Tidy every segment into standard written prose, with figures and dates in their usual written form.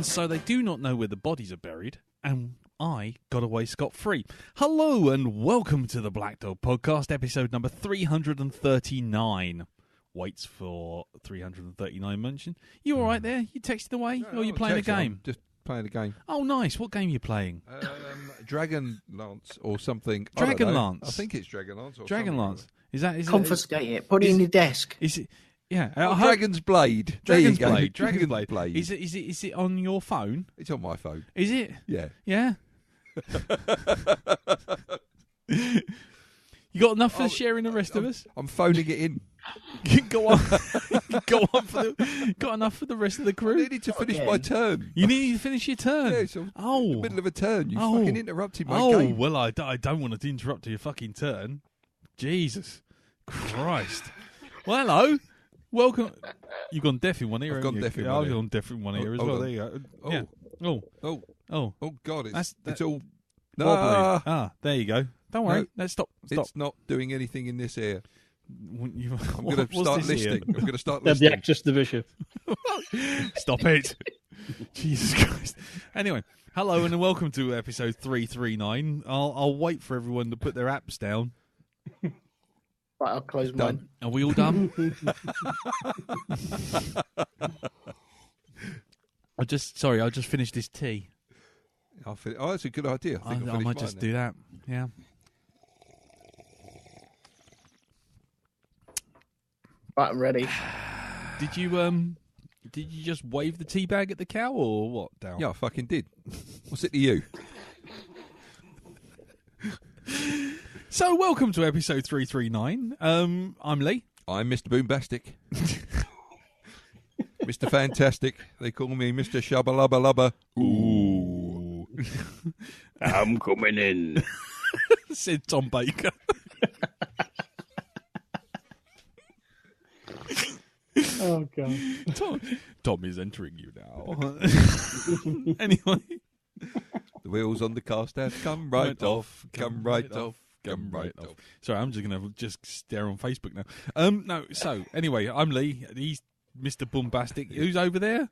and so they do not know where the bodies are buried, and I got away scot-free. Hello and welcome to the Black Dog Podcast, episode number 339. Waits for 339 mention. You all right there? You texted away? Or are you playing a game? Just playing a game. Oh, nice. What game are you playing? Dragon Lance or something. Dragon Lance? I think it's Dragon Lance. Or Dragon Lance. Is Confiscate it. Put it in your desk. Is it? Yeah. Dragon's Blade. Dragon's There you go. Blade. Dragon's Blade. Blade. Is it on your phone? It's on my phone. Is it? Yeah. Yeah. You got enough for sharing the rest of us? I'm phoning it in. Go on. Got enough for the rest of the I crew? needed to finish my turn. You need to finish your turn? Yeah, it's in the middle of a turn. You fucking interrupted my game. Oh, well, I don't want to interrupt your fucking turn. Jesus Christ. Well, hello. Welcome. You've gone deaf in one ear, I've haven't gone you? deaf in Yeah, one I've ear. gone deaf in one ear as hold well. on. There you go. Oh. Yeah. Oh. Oh, God. It's all... wobbly. There you go. Don't worry. No, Let's stop. It's not doing anything in this ear. I'm I'm going to start listening. I'm going to start The listening. actress, the bishop. Stop it. Jesus Christ. Anyway, hello and welcome to episode 339. I'll wait for everyone to put their apps down. Right, I'll close mine. Are we all done? I just finished this tea. Oh, that's a good idea. I think I might just do that. Yeah. Right, I'm ready. Did you just wave the tea bag at the cow or what, Dal? Yeah, I fucking did. What's it to you? So welcome to episode 339. I'm Lee. I'm Mr. Boombastic. Mr. Fantastic. They call me Mr. Shabba-lubba-lubba. Ooh. I'm coming in. Said Tom Baker. Oh, God. Tom is entering you now. Anyway. The wheels on the car stand come right off, come right off. Come right off. Sorry, I'm just going to stare on Facebook now. No, so, anyway, I'm Lee. He's Mr. Boombastic. Who's over there?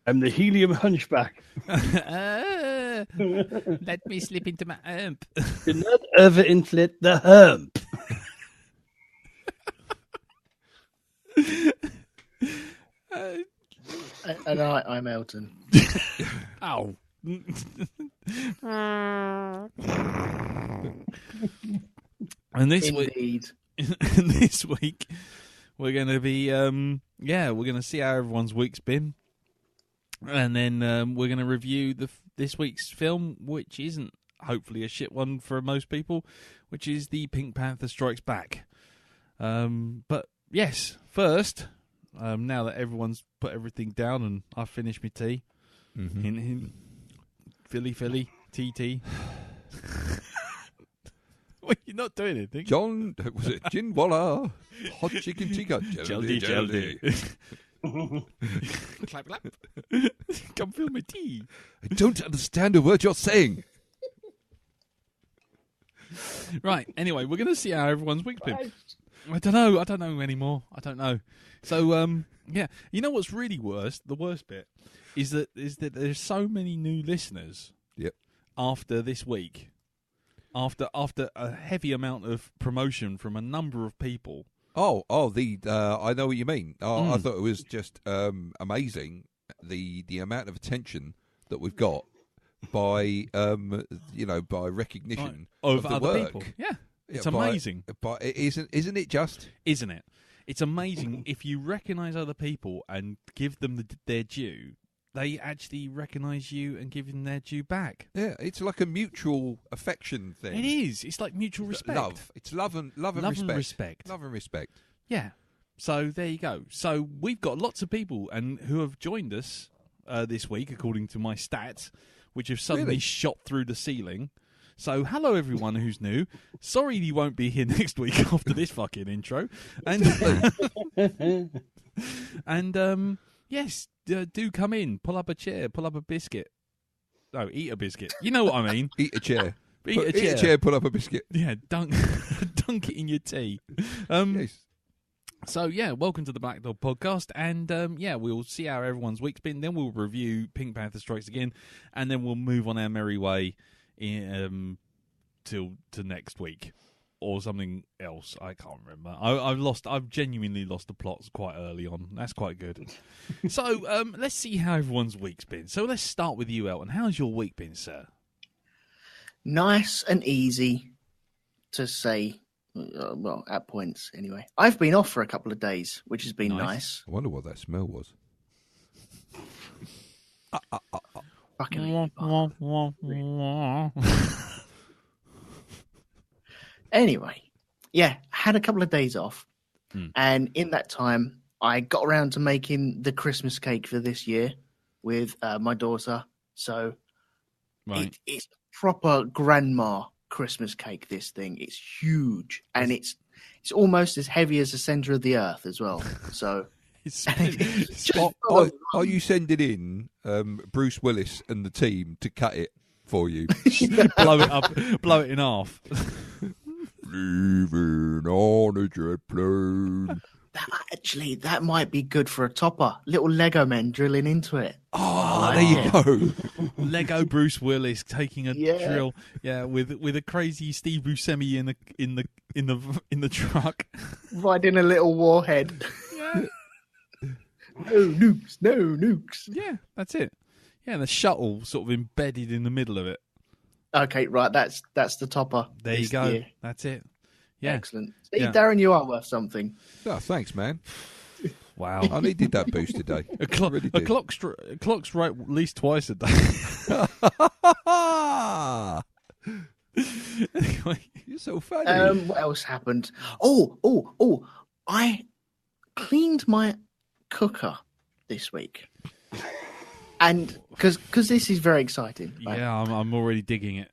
I'm the helium hunchback. Let me slip into my hump. Do not overinflate the hump. And I'm Elton. Ow. And this Indeed. this week we're going to be we're going to see how everyone's week's been, and then we're going to review this week's film, which isn't hopefully a shit one for most people, which is the Pink Panther Strikes Back. But yes, first, now that everyone's put everything down and I've finished my tea, hint, hint, Philly, TT. Well, you're not doing anything. John, was it Jinwalla? Hot chicken tikka. Jelly. Clap, clap. Come fill my tea. I don't understand a word you're saying. Right, anyway, we're going to see how everyone's week's been. I don't know anymore. I don't know. So, yeah. You know what's really worse? The worst bit is that there's so many new listeners. Yep. After this week. After a heavy amount of promotion from a number of people. I know what you mean. I thought it was just amazing the amount of attention that we've got by by recognition of the other work. people. Yeah, it's Yeah, amazing. But isn't it just? Isn't it? It's amazing if you recognise other people and give them their due. They actually recognise you and give them their due back. Yeah, it's like a mutual affection thing. It is. It's like mutual respect. Love. It's love and respect. Love and respect. Yeah. Yeah. So there you go. So we've got lots of people who have joined us this week, according to my stats, which have suddenly shot through the ceiling. So hello everyone who's new. Sorry you won't be here next week after this fucking intro. And yes, do come in. Pull up a chair. Pull up a biscuit. No, eat a biscuit. You know what I mean. Eat a chair. Eat a chair. Pull up a biscuit. Yeah, dunk it in your tea. Yes. So, yeah, welcome to the Black Dog Podcast. And, we'll see how everyone's week's been. Then we'll review Pink Panther Strikes Again. And then we'll move on our merry way to next week. Or something else. I can't remember. I've genuinely lost the plots quite early on. That's quite good. So, let's see how everyone's week's been. So, let's start with you, Elton. How's your week been, sir? Nice and easy to say. Well, at points, anyway. I've been off for a couple of days, which has been nice. I wonder what that smell was. Fucking Anyway, yeah, had a couple of days off. And in that time, I got around to making the Christmas cake for this year with my daughter. So it's proper grandma Christmas cake, this thing. It's huge, and it's almost as heavy as the center of the earth as well. So are you sending in Bruce Willis and the team to cut it for you? Blow it up, blow it in half. Leaving on a jet plane. That might be good for a topper. Little Lego men drilling into it. Oh, there you go. Lego Bruce Willis taking a drill, with a crazy Steve Buscemi in the truck, riding a little warhead. Yeah. No nukes. Yeah, that's it. Yeah, and the shuttle sort of embedded in the middle of it. Okay, right. That's the topper. There you go. Year. That's it. Yeah, excellent. See, Darren, you are worth something. Oh, thanks, man. Wow, I needed that boost today. A clock's right at least twice a day. Anyway, you're so funny. What else happened? Oh! I cleaned my cooker this week, and because this is very exciting. Right? Yeah, I'm already digging it.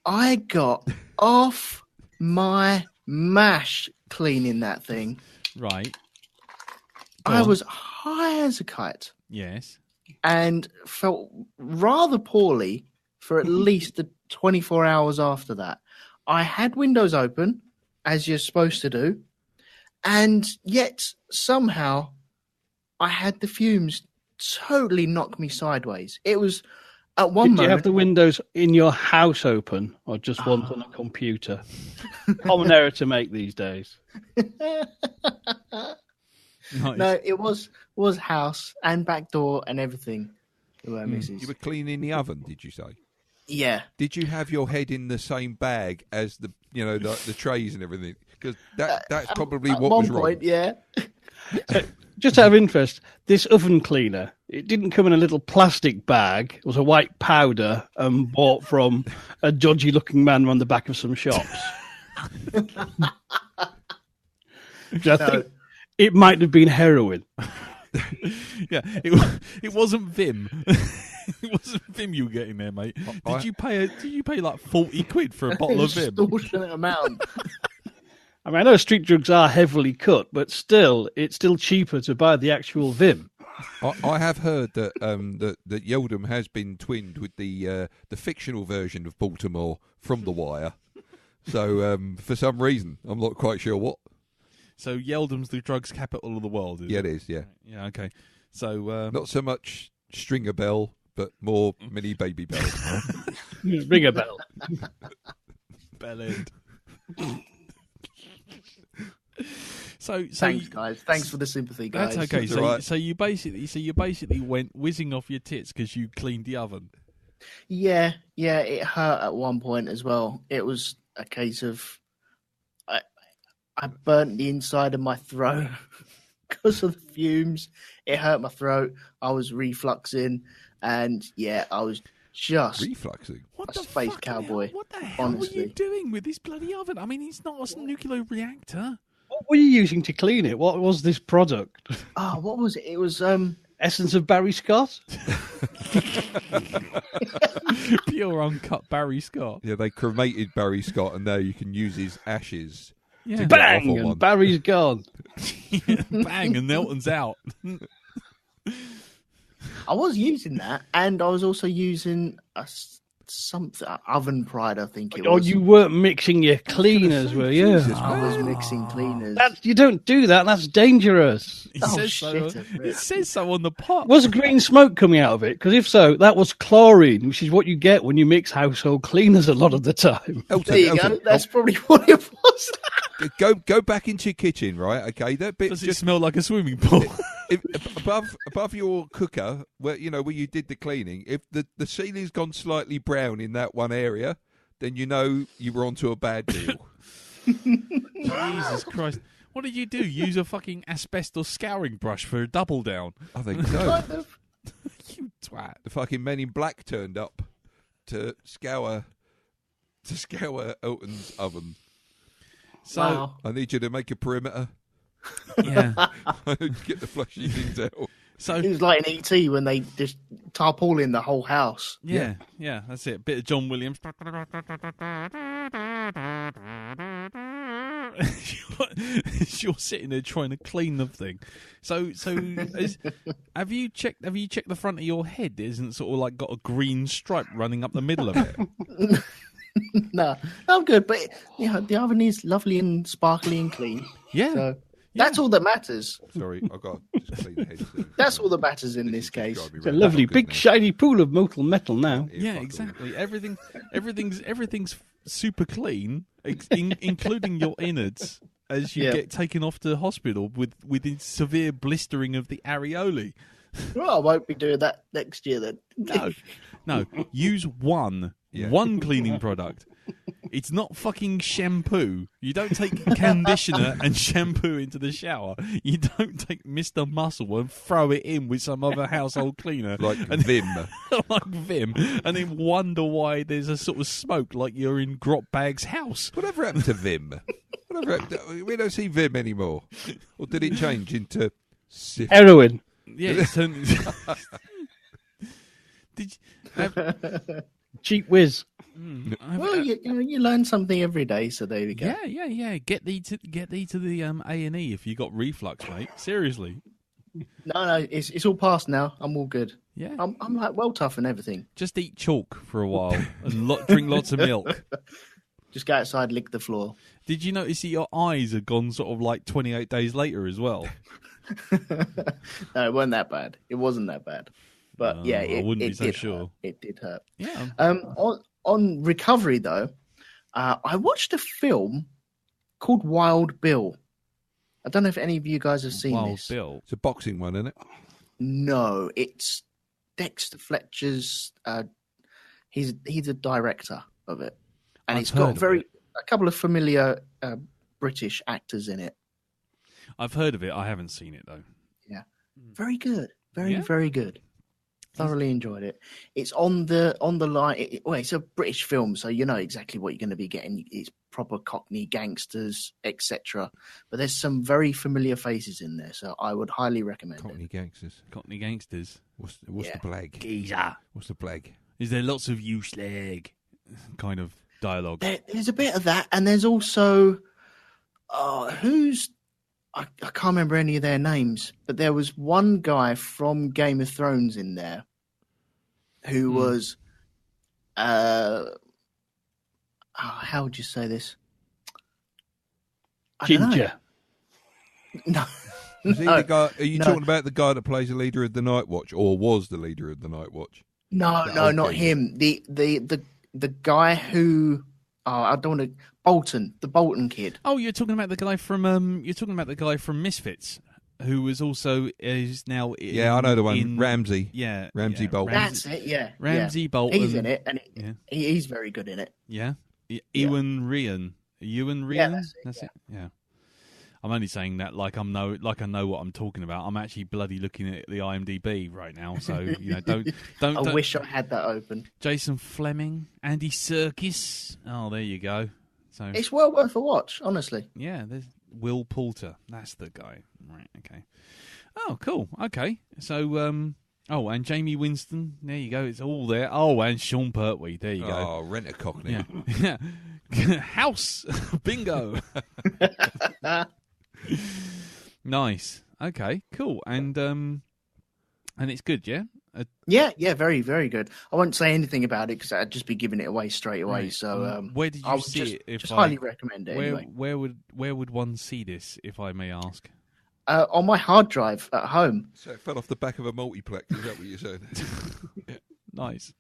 I got off my mash cleaning that thing. Right. I was high as a kite. Yes. And felt rather poorly for at least the 24 hours after that. I had windows open, as you're supposed to do, and yet somehow I had the fumes totally knock me sideways. It was at one moment. Did you have the windows in your house open or just one on a computer? Common error to make these days. Nice. No, it was house and back door and everything. You were cleaning the oven, did you say? Yeah. Did you have your head in the same bag as the trays and everything? Because that's probably what was wrong. At one point, yeah. Just out of interest, this oven cleaner, it didn't come in a little plastic bag. It was a white powder bought from a dodgy-looking man on the back of some shops. I think it might have been heroin. Yeah, it wasn't Vim. It wasn't Vim you were getting there, mate. Did you pay like 40 quid for a bottle of Vim? Extortionate amount. I mean, I know street drugs are heavily cut, but still, it's still cheaper to buy the actual Vim. I have heard that that Yeldham has been twinned with the fictional version of Baltimore from The Wire. So for some reason, I'm not quite sure what. So Yeldham's the drugs capital of the world, is it? Yeah, it is, yeah. Yeah, okay. So not so much Stringer Bell, but more Mini Baby Bell. Ring a bell. Bell end. So Thanks, guys. Thanks for the sympathy, guys. That's okay. So, right. so you basically went whizzing off your tits because you cleaned the oven. Yeah, it hurt at one point as well. It was a case of I burnt the inside of my throat because of the fumes. It hurt my throat. I was refluxing, and I was just refluxing. What a the space fucking cowboy. Hell? What the hell honestly. were you doing with this bloody oven? I mean, it's not a nuclear reactor. What were you using to clean it? What was this product? Oh, what was it? It was Essence of Barry Scott? Pure uncut Barry Scott. Yeah, they cremated Barry Scott, and now you can use his ashes. Yeah. to get Bang! off on And one. Barry's gone. Bang, and Nelton's out. I was using that, and I was also using a something Oven Pride, I think it Oh, was. you weren't mixing your cleaners, were you? Jesus, I was mixing cleaners. You don't do that. That's dangerous. He Oh, says shit, so. a bit. It says so on the pot. Was green smoke coming out of it? Because if so, that was chlorine, which is what you get when you mix household cleaners a lot of the time. Elton, There you go. That's probably what it was. go back into your kitchen, right? Okay, that bit Does it just smell like a swimming pool? above your cooker, where you did the cleaning. If the ceiling's gone slightly brown in that one area, then you know you were onto a bad deal. Jesus Christ. What did you do? Use a fucking asbestos scouring brush for a double down? I think so. Kind of. You twat. The fucking Men in Black turned up to scour Elton's oven. So, Wow. I need you to make a perimeter. yeah. I need to get the flushy things out. So, It was like an ET when they just tarpaulin the whole house. yeah, that's it. Bit of John Williams. You're sitting there trying to clean the thing. So have you checked the front of your head? It isn't sort of like got a green stripe running up the middle of it. No, I'm good. But the oven is lovely and sparkly and clean. Yeah. So that's all that matters. Sorry, I've got to just clean the head. That's all that matters in this case. It's a lovely big shiny pool of molten metal now. Yeah, exactly. Everything's super clean, including your innards, as you get taken off to hospital with severe blistering of the areolae. Well, I won't be doing that next year then. No. Use one cleaning product. It's not fucking shampoo. You don't take conditioner and shampoo into the shower. You don't take Mr. Muscle and throw it in with some other household cleaner. Like Vim. Like Vim. And then wonder why there's a sort of smoke like you're in Grotbag's house. Whatever happened to Vim? We don't see Vim anymore. Or did it change into Sif? Heroin. Yeah, it's turned... Did you... Cheap whiz. Well, you learn something every day, so there we go. Yeah. Get thee to the A&E if you got reflux, mate. Seriously. No, it's all past now. I'm all good. Yeah. I'm like well tough and everything. Just eat chalk for a while and drink lots of milk. Just go outside, lick the floor. Did you notice that your eyes had gone sort of like 28 days later as well? No, it wasn't that bad. It wasn't that bad. But No, yeah, I wouldn't be so did sure. hurt. It did hurt. Yeah. On recovery though, I watched a film called Wild Bill. I don't know if any of you guys have seen Wild this. Bill. It's a boxing one, isn't it? No, it's Dexter Fletcher's. He's a director of it, and I've it's got heard of a couple of familiar British actors in it. I've heard of it. I haven't seen it though. Yeah, very good, Yeah? very good. Thoroughly enjoyed it. It's on the line. It's a British film, so you know exactly what you're going to be getting. It's proper Cockney gangsters, etc. But there's some very familiar faces in there, so I would highly recommend Cockney it. gangsters. Cockney gangsters. What's Yeah. the blag? Geezer. What's the blag? Is there lots of you slag kind of dialogue? There's a bit of that, and there's also I can't remember any of their names, but there was one guy from Game of Thrones in there who was how would you say this? I don't know. Ginger. No. Is he the guy? Are you no. talking about the guy that plays the leader of the Night Watch, or was the leader of the Night Watch? No, Okay. not him. The guy who I don't want to Bolton, the Bolton kid. Oh, you're talking about the guy from Misfits, who was also is now. Yeah, I know the one. Ramsey. Yeah, Ramsey Bolton. That's it. Yeah, Ramsey yeah. Bolton. He's in it, and Yeah. he's very good in it. Yeah, Ewan Ryan. Ewan Ryan. that's it, it. Yeah. I'm only saying that like I know what I'm talking about. I'm actually bloody looking at the IMDb right now, so don't. I wish I had that open. Jason Fleming, Andy Serkis. Oh, there you go. So It's well worth a watch, honestly. yeah, there's Will Poulter. That's the guy. Right. Okay. Oh, cool. Okay. So and Jamie Winston. There you go. It's all there. Oh, and Sean Pertwee. There you go. Oh, rent a Cockney. Yeah. House bingo. Nice. Okay. Cool. And it's good. Yeah. Yeah, very, very good. I won't say anything about it because I'd just be giving it away straight away. Right. So, where did I you would see it? just highly recommend it. Anyway, where would one see this, if I may ask? on my hard drive at home. So it fell off the back of a multiplex. Is that what you're saying? Nice.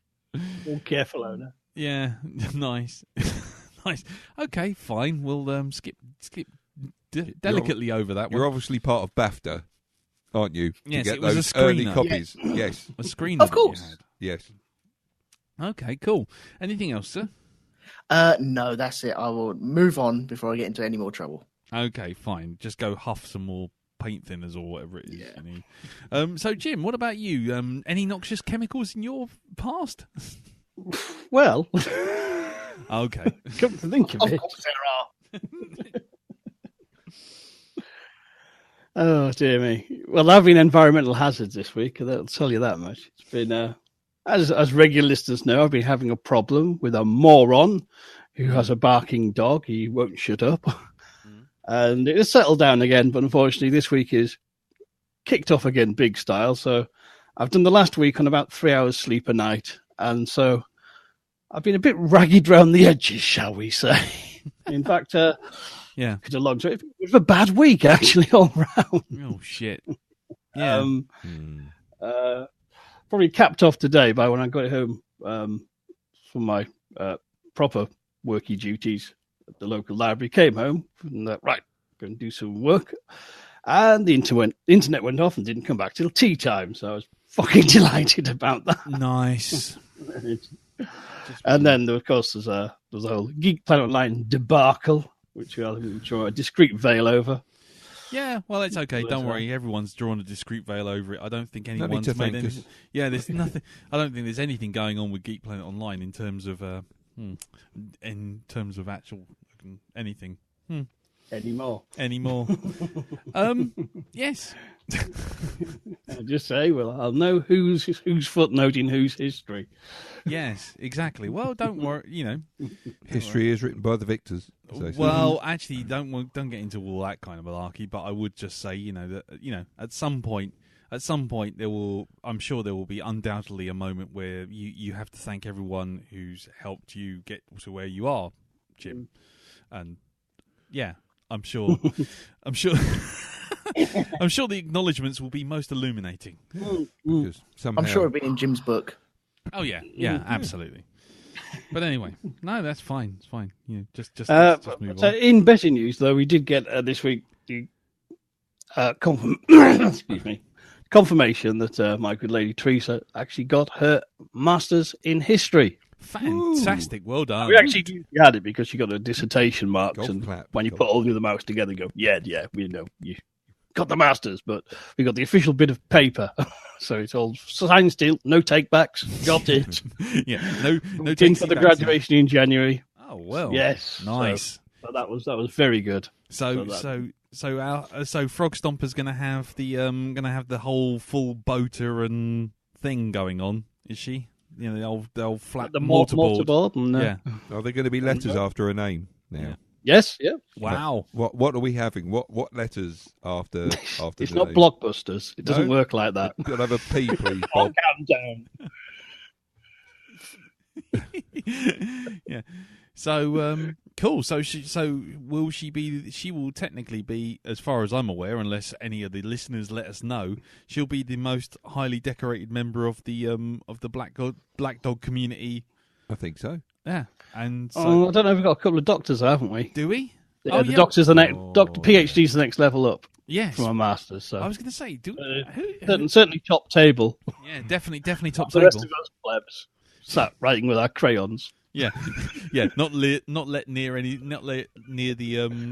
All careful, owner. Yeah, nice, nice. Okay, fine. We'll skip delicately over that You're one. obviously part of BAFTA, aren't you? Yes, to get it was a those early screener. copies. Yes, A screen Of that you course. had. yes. Okay, cool. Anything else, sir? No, that's it. I will move on before I get into any more trouble. Okay, fine. Just go huff some more paint thinners or whatever it is. Yeah. You need. So, Jim, what about you? Any noxious chemicals in your past? Well, Okay. come to think of Of it. course there are. Oh, dear me. Well, there have been environmental hazards this week. I'll tell you that much. It's been, as regular listeners know, I've been having a problem with a moron who has a barking dog. He won't shut up. And it has settled down again, but unfortunately this week is kicked off again big style. So I've done the last week on about 3 hours sleep a night. And so I've been a bit ragged round the edges, shall we say. In fact, Yeah. it's a long time. It was a bad week, actually, all round. Oh, shit. Yeah. Probably capped off today by when I got home from my proper worky duties at the local library. Came home and right, going to do some work, and the internet went off and didn't come back till tea time. So I was fucking delighted about that. Nice. And then, of course, there's the whole Geek Planet Online debacle, which I'll draw a discreet veil over. Yeah, well, it's okay. But, Don't worry. Everyone's drawn a discreet veil over it. I don't think anyone's to made thank anything. us. Yeah, there's nothing. I don't think there's anything going on with Geek Planet Online in terms of actual anything Anymore. anymore. Yes. I'll just say, well, I'll know who's footnoting whose history. Yes, exactly. Well, don't worry. History is written by the victors. So Well, actually, don't get into all that kind of malarkey. But I would just say, that at some point I'm sure there will be undoubtedly a moment where you have to thank everyone who's helped you get to where you are, Jim. And yeah, I'm sure I'm sure the acknowledgements will be most illuminating. because somehow, I'm sure it'll be in Jim's book. Oh yeah, absolutely. But anyway, no, that's fine. It's fine. Just move So on. in betting news, though, we did get this week the excuse me, confirmation that my good lady Teresa actually got her Masters in History. Fantastic, well done. We actually had it because she got her dissertation marks, Golf and clap, when you golf. put all the other marks together, you go, yeah, we know you got the Masters, but we got the official bit of paper, so it's all signed still, no takebacks, got it. Yeah, no In takesy for the backsies. graduation in January. Oh well, Yes, nice. So that was very good. So Frog Stomper's gonna have the whole full boater and thing going on, is she? The old flat The mortarboard. mortarboard, and, Yeah. Are there going to be letters after her name now? Yeah. Yes, yeah. Wow. What are we having? What letters after It's the not name? blockbusters. It doesn't No? work like that. Could I have a P, please, Oh, Bob? calm down. Yeah. So cool. So will she be? She will technically be, as far as I'm aware, unless any of the listeners let us know, she'll be the most highly decorated member of the black dog community. I think so. Yeah. And so I don't know. We've got a couple of doctors, haven't we? do we? Yeah, the doctor's the next. Oh, Doctor PhD's the next level up Yes. from our masters. So I was going to say, certainly top table. yeah, definitely top The table. rest of us plebs sat writing with our crayons. Yeah, yeah, not near the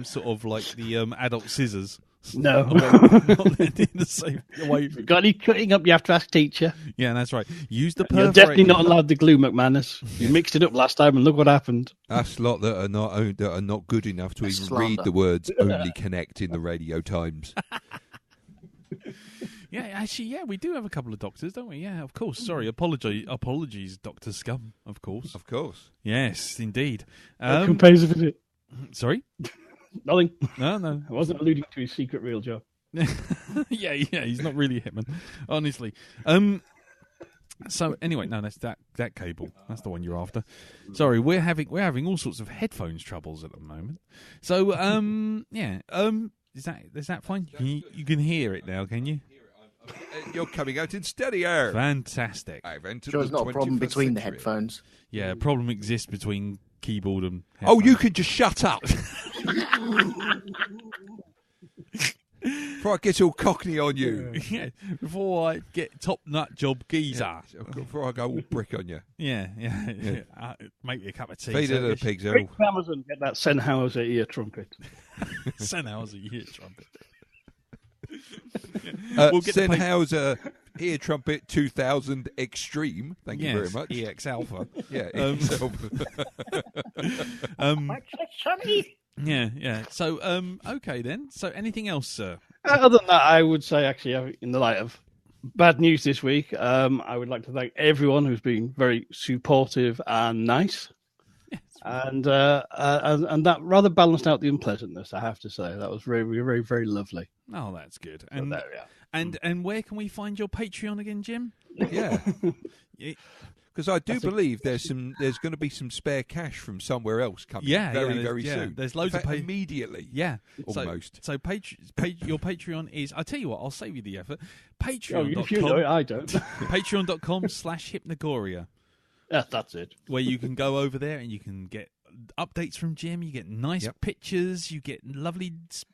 sort of like the adult scissors. No. Not near the same way. If you've got any cutting up, you have to ask teacher. Yeah, that's right. Use the You're perforator. definitely not allowed the glue, McManus. You mixed it up last time, and look what happened. Us lot that are not good enough to even slander. read the words "only connect" in the Radio Times. Yeah, actually, yeah, we do have a couple of doctors, don't we? Yeah, of course. Sorry, apologies, Dr. Scum, of course. Of course. Yes, indeed. Pays a visit. Sorry? Nothing. No. I wasn't alluding to his secret real job. yeah, he's not really a hitman, honestly. So anyway, no, that's that cable. That's the one you're after. Sorry, we're having all sorts of headphones troubles at the moment. So is that fine? You can hear it now, can you? You're coming out in stereo. Fantastic. I've entered Sure, it's the not a problem 21st between the century. headphones. Yeah, a problem exists between keyboard and Oh, headphones. you can just shut up. Before I get all cockney on you. Yeah, before I get top nut job geezer. Before I go all brick on you. Yeah. Make me a cup of tea. Feed it to the pigs, Quick Earl. to Amazon, get that Sennheiser ear trumpet. 10 hours a year trumpet. We'll get the Sennheiser ear trumpet 2000 Extreme. Thank you very much. EX Alpha. Yeah, Yeah. So, okay then. So, anything else, sir? Other than that, I would say, actually, in the light of bad news this week, I would like to thank everyone who's been very supportive and nice. And that rather balanced out the unpleasantness, I have to say. That was very, very, very lovely. Oh, that's good. So And there we are. and where can we find your Patreon again, Jim? yeah. Because I do believe there's going to be some spare cash from somewhere else coming very soon. There's loads In fact, of immediately. Yeah, Almost. So your Patreon is. I'll tell you what. I'll save you the effort. Oh, Patreon.com. if you know it, I don't. Patreon.com/Hypnagoria, Yeah, that's it. where you can go over there and you can get updates from Jim. You get nice pictures. You get lovely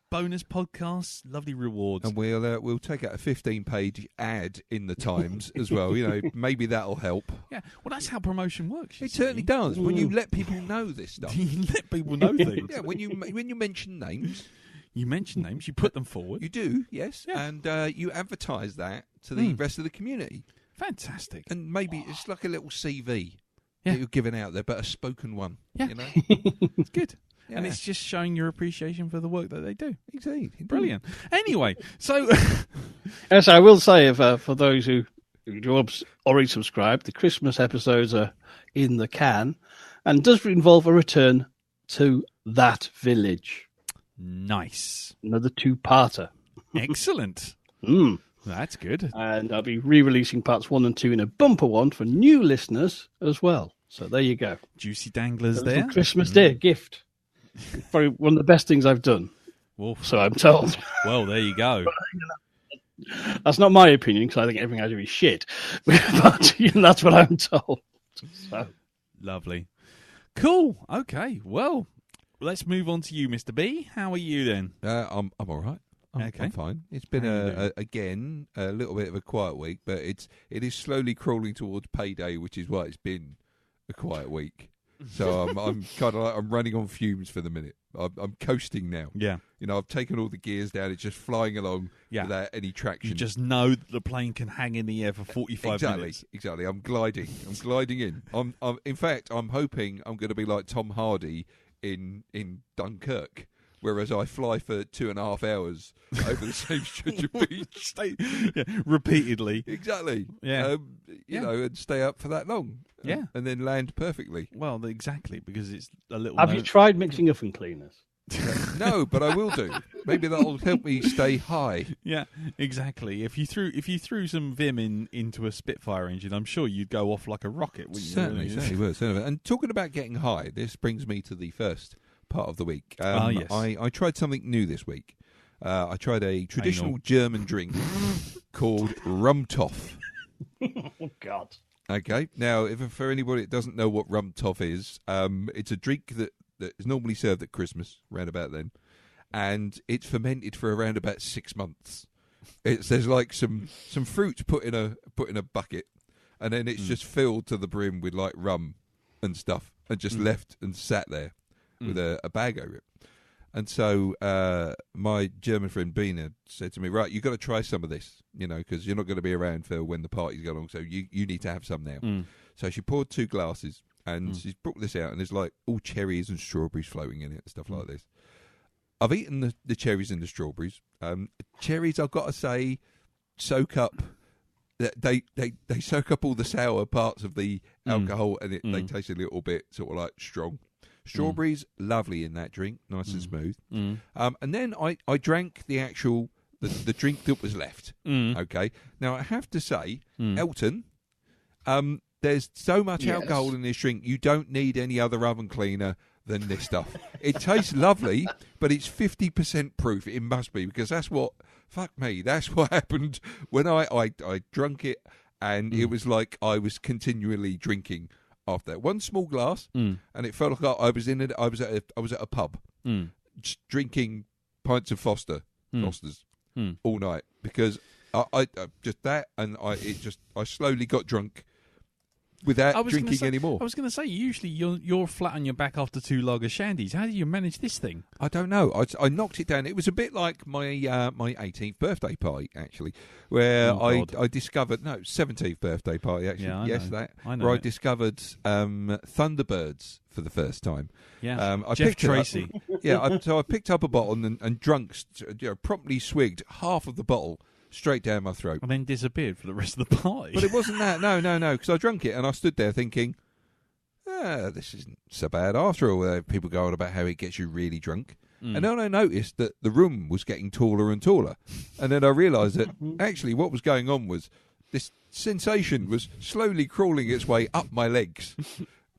bonus podcasts. Lovely rewards. And we'll take out a 15-page ad in the Times as well. You know, maybe that'll help. Yeah, well, that's how promotion works. It certainly does. When you let people know this stuff. You let people know things. Yeah, when you mention names, You mention names. You put them forward. you do, yes, Yeah. and you advertise that to the rest of the community. Fantastic. And maybe it's like a little CV Yeah. that you're giving out there, but a spoken one. Yeah. You know? It's good. Yeah. And it's just showing your appreciation for the work that they do. Indeed. Brilliant. Anyway, so Yes, I will say, for those who already subscribed, the Christmas episodes are in the can and does involve a return to that village. nice. Another two-parter. Excellent. That's good. And I'll be re-releasing parts 1 and 2 in a bumper one for new listeners as well. So there you go. Juicy danglers A little there. Christmas Day gift. Probably one of the best things I've done. Well, So I'm told. well, there you go. That's not my opinion because I think everything I do is shit. But that's what I'm told. So. Lovely. Cool. Okay. Well, let's move on to you, Mr. B. How are you then? I'm all right. I'm Okay. fine. It's been again a little bit of a quiet week, but it is slowly crawling towards payday, which is why it's been a quiet week. So I'm kind of like I'm running on fumes for the minute. I'm coasting now. Yeah. You know, I've taken all the gears down. It's just flying along without any traction. You just know that the plane can hang in the air for 45 minutes. Exactly. I'm gliding in. In fact, I'm hoping I'm going to be like Tom Hardy in Dunkirk. Whereas I fly for 2.5 hours over the same stretch of beach. Repeatedly. Exactly. Yeah. You know, and stay up for that long. Yeah. And then land perfectly. Well, exactly, because it's a little... Have you tried mixing oven cleaners? No, but I will do. Maybe that'll help me stay high. Yeah, exactly. If you threw some vim into a Spitfire engine, I'm sure you'd go off like a rocket, wouldn't you? Certainly would. And talking about getting high, this brings me to the first part of the week. Yes. I tried something new this week. I tried a traditional German drink called Rumtopf. Oh, God. Okay. Now, for anybody that doesn't know what Rumtopf is, it's a drink that is normally served at Christmas, around about then, and it's fermented for around about 6 months. There's like some fruit put in a bucket, and then it's just filled to the brim with like rum and stuff, and just left and sat there with a bag over it. And so my German friend Bina said to me, right, you've got to try some of this, you know, because you're not going to be around for when the party's going on, so you need to have some now. So she poured 2 glasses, and she's brought this out, and there's like all cherries and strawberries floating in it and stuff like this. I've eaten the cherries and the strawberries. Cherries, I've got to say, soak up. They soak up all the sour parts of the alcohol, and they taste a little bit sort of like strong. Strawberries, lovely in that drink, nice and smooth. And then I drank the actual the drink that was left. Okay, now I have to say, Elton, There's so much Yes. alcohol in this drink, you don't need any other oven cleaner than this stuff. It tastes lovely, but it's 50% proof. It must be, because that's what, fuck me, that's what happened when I drunk it, and it was like I was continually drinking after that. One small glass, and it felt like I was at a pub, just drinking pints of Fosters all night, because I just that, and I slowly got drunk without drinking anymore. I was going to say, usually you're flat on your back after 2 lager shandies. How do you manage this thing? I don't know. I knocked it down. It was a bit like my 18th birthday party, actually, where I discovered 17th birthday party, actually. Yeah, I know where I it. discovered Thunderbirds for the first time. Yeah, I Jeff picked it up. Tracy. So I picked up a bottle and drunk, promptly swigged half of the bottle straight down my throat. And then disappeared for the rest of the party. But it wasn't that. No, because I drank it and I stood there thinking, this isn't so bad after all. People go on about how it gets you really drunk. And then I noticed that the room was getting taller and taller. And then I realised that actually what was going on was this sensation was slowly crawling its way up my legs,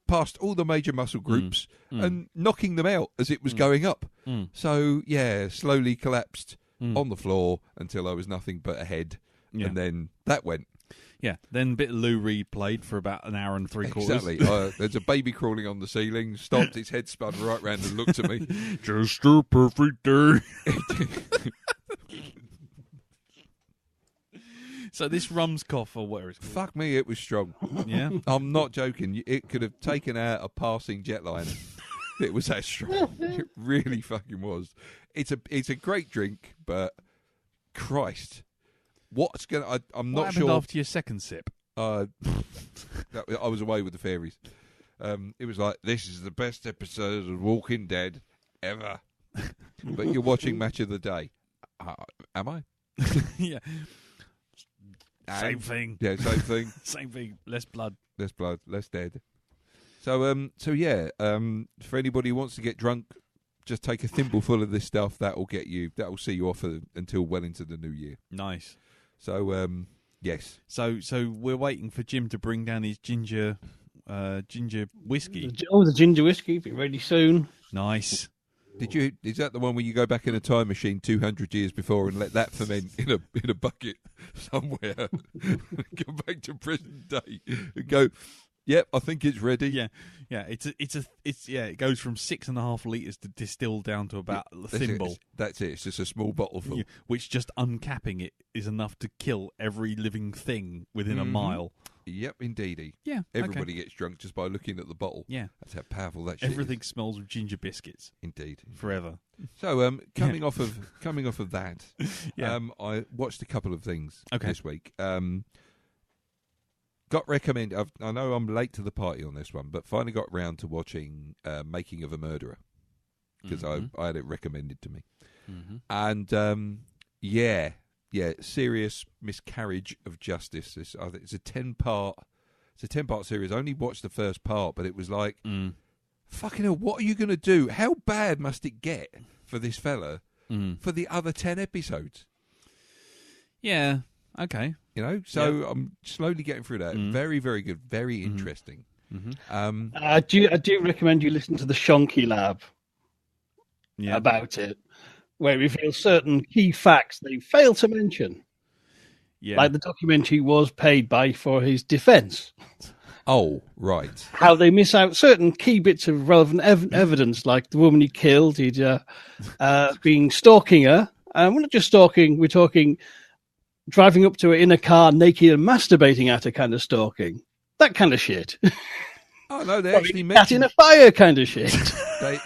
past all the major muscle groups, and knocking them out as it was going up. So, slowly collapsed on the floor until I was nothing but a head. Yeah. And then that went. Yeah, then a bit of Lou Reed played for about an hour and 3/4. Exactly. There's a baby crawling on the ceiling, stopped, its head spun right round and looked at me. Just a perfect day. So this rum's cough, or whatever it's called. Fuck me, it was strong. Yeah? I'm not joking. It could have taken out a passing jetliner. It was that strong. It really fucking was. It's a great drink, but Christ, I'm What not happened sure. after your second sip? I was away with the fairies. It was like, this is the best episode of Walking Dead ever. But you're watching Match of the Day. Am I? Yeah. Same And- thing. Yeah, same thing. Same thing. Less blood. Less blood, less dead. So for anybody who wants to get drunk, just take a thimbleful of this stuff. That'll see you off until well into the new year. Nice. So, yes. So we're waiting for Jim to bring down his ginger whiskey. The ginger whiskey, be ready soon. Nice. Is that the one where you go back in a time machine 200 years before and let that ferment in a bucket somewhere, go back to present day and go, yep, I think it's ready. Yeah. It goes from 6.5 litres to distill down to about a thimble. That's it. It's just a small bottle full. Yeah, which just uncapping it is enough to kill every living thing within a mile. Yep, indeedy. Yeah. Everybody gets drunk just by looking at the bottle. Yeah. That's how powerful that shit Everything smells of ginger biscuits is. Indeed. forever. So, coming off of that, Yeah. I watched a couple of things Okay. this week. Got recommended. I know I'm late to the party on this one, but finally got round to watching Making of a Murderer because I had it recommended to me, and serious miscarriage of justice. It's a 10-part. It's a 10-part series. I only watched the first part, but it was like, fucking hell, what are you going to do? How bad must it get for this fella for the other 10 episodes? Yeah. Okay. You know, so I'm slowly getting through that. Very, very good. Very interesting. I do recommend you listen to the Shonky Lab about it, where we reveal certain key facts they fail to mention. Yeah. Like the documentary was paid by for his defence. Oh, right. How they miss out certain key bits of relevant evidence, like the woman he killed, he'd been stalking her. And we're not just stalking, we're talking driving up to her in a car naked and masturbating at her kind of stalking. That kind of shit. Oh, no, they actually Cat in mentioned... a fire kind of shit.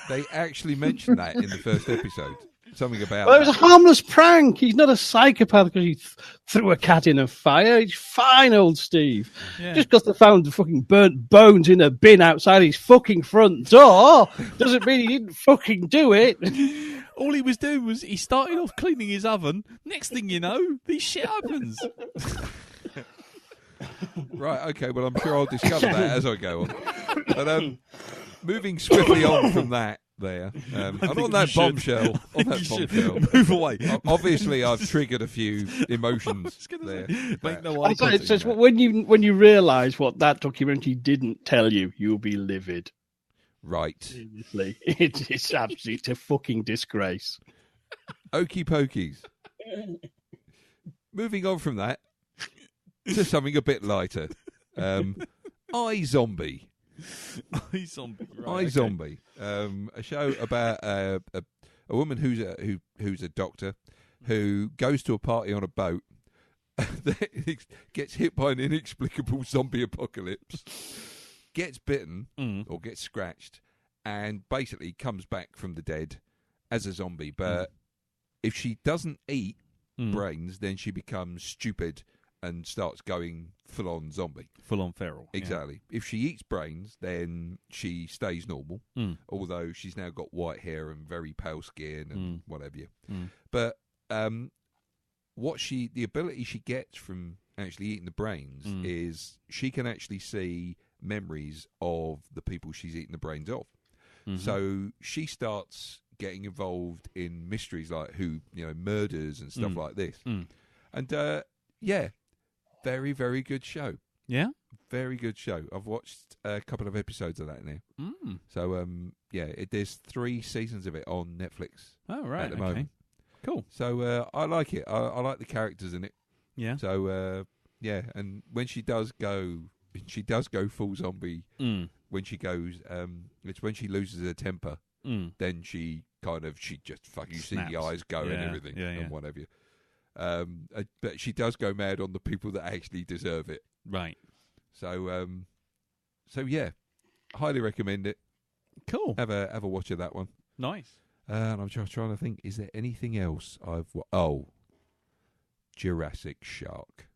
They actually mentioned that in the first episode. Something about Well, it was a harmless prank. He's not a psychopath because he threw a cat in a fire. He's fine, old Steve. Yeah. Just because they found the fucking burnt bones in a bin outside his fucking front door doesn't mean he didn't fucking do it. All he was doing was he started off cleaning his oven. Next thing you know, this shit happens. Right, okay, well, I'm sure I'll discover that as I go on. But moving swiftly on from that, there. And think on that you should. bombshell, Move away. Obviously, I've triggered a few emotions gonna there. say, with make that. no eye Also, it contact. says when you realise what that documentary didn't tell you, you'll be livid. Right. Seriously, it's absolutely a fucking disgrace. Okey pokies. Moving on from that to something a bit lighter. iZombie. iZombie. Right, iZombie. A show about a woman who's a doctor who goes to a party on a boat that gets hit by an inexplicable zombie apocalypse, gets bitten or gets scratched, and basically comes back from the dead as a zombie. But if she doesn't eat brains, then she becomes stupid and starts going full-on zombie. Full-on feral. Exactly. If she eats brains, then she stays normal, although she's now got white hair and very pale skin and whatever. But the ability she gets from actually eating the brains is she can actually see memories of the people she's eaten the brains of. So she starts getting involved in mysteries like murders and stuff like this. And very, very good show. Yeah? Very good show. I've watched a couple of episodes of that now. So there's 3 seasons of it on Netflix. Oh, right. At the moment. Cool. So I like it. I like the characters in it. Yeah. So and when she does go full zombie. When she goes, it's when she loses her temper. Then she just fucking see the eyes go and everything and whatever. But she does go mad on the people that actually deserve it. Right. So yeah, highly recommend it. Cool. Have a watch of that one. Nice. And I'm just trying to think, is there anything else Jurassic Shark.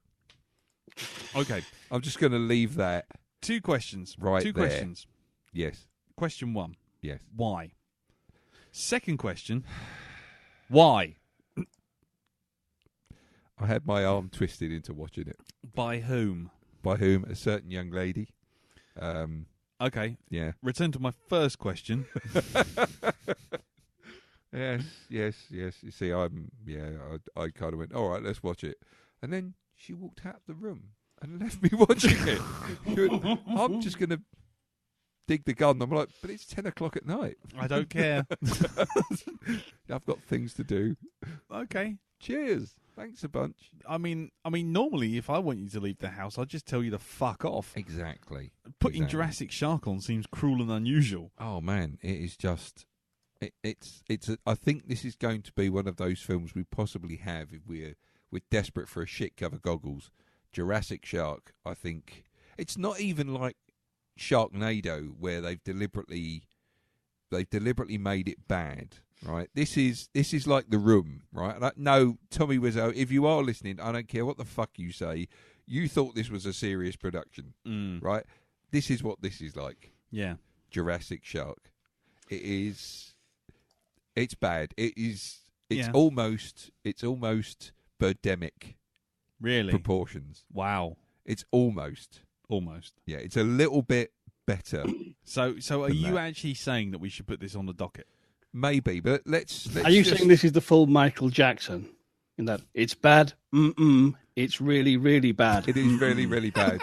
Okay. I'm just going to leave that 2 questions. right 2 there. questions. Yes. Question 1. Yes. Why? Second question. Why? I had my arm twisted into watching it. By whom? By whom? A certain young lady. Okay. Yeah. Return to my first question. Yes. You see, I kind of went, all right, let's watch it. And then she walked out of the room and left me watching it. She went, I'm just going to dig the gun. I'm like, but it's 10 o'clock at night. I don't care. I've got things to do. Okay. Cheers. Thanks a bunch. I mean, normally if I want you to leave the house, I'd just tell you to fuck off. Exactly. Putting Jurassic Shark on seems cruel and unusual. Oh man, it is just. I think this is going to be one of those films we possibly have if we're desperate for a shit cover goggles. Jurassic Shark. I think it's not even like Sharknado where they've deliberately made it bad. Right, this is like The Room, right? No, Tommy Wiseau, if you are listening, I don't care what the fuck you say. You thought this was a serious production, right? This is what this is like. Yeah, Jurassic Shark. It's bad. It's Yeah. almost Birdemic. really. Proportions. Wow, It's almost. Yeah, it's a little bit better. So are than you that. actually saying that we should put this on the docket? Maybe, but let's Are you just- saying this is the full Michael Jackson? In that it's bad, it's really, really bad. It is really, really bad.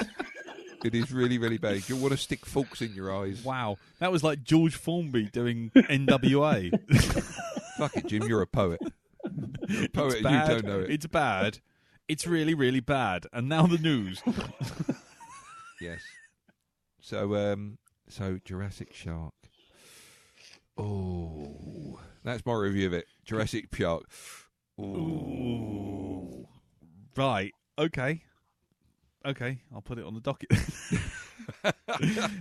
It is really, really bad. You want to stick forks in your eyes. Wow, that was like George Formby doing NWA. Fuck it, Jim, you're a poet. You're a poet It's and you bad. don't know it. It's bad. It's really, really bad. And now the news. Yes. So Jurassic Shark. Oh, that's my review of it. Jurassic Shark. Ooh. Right. Okay. I'll put it on the docket.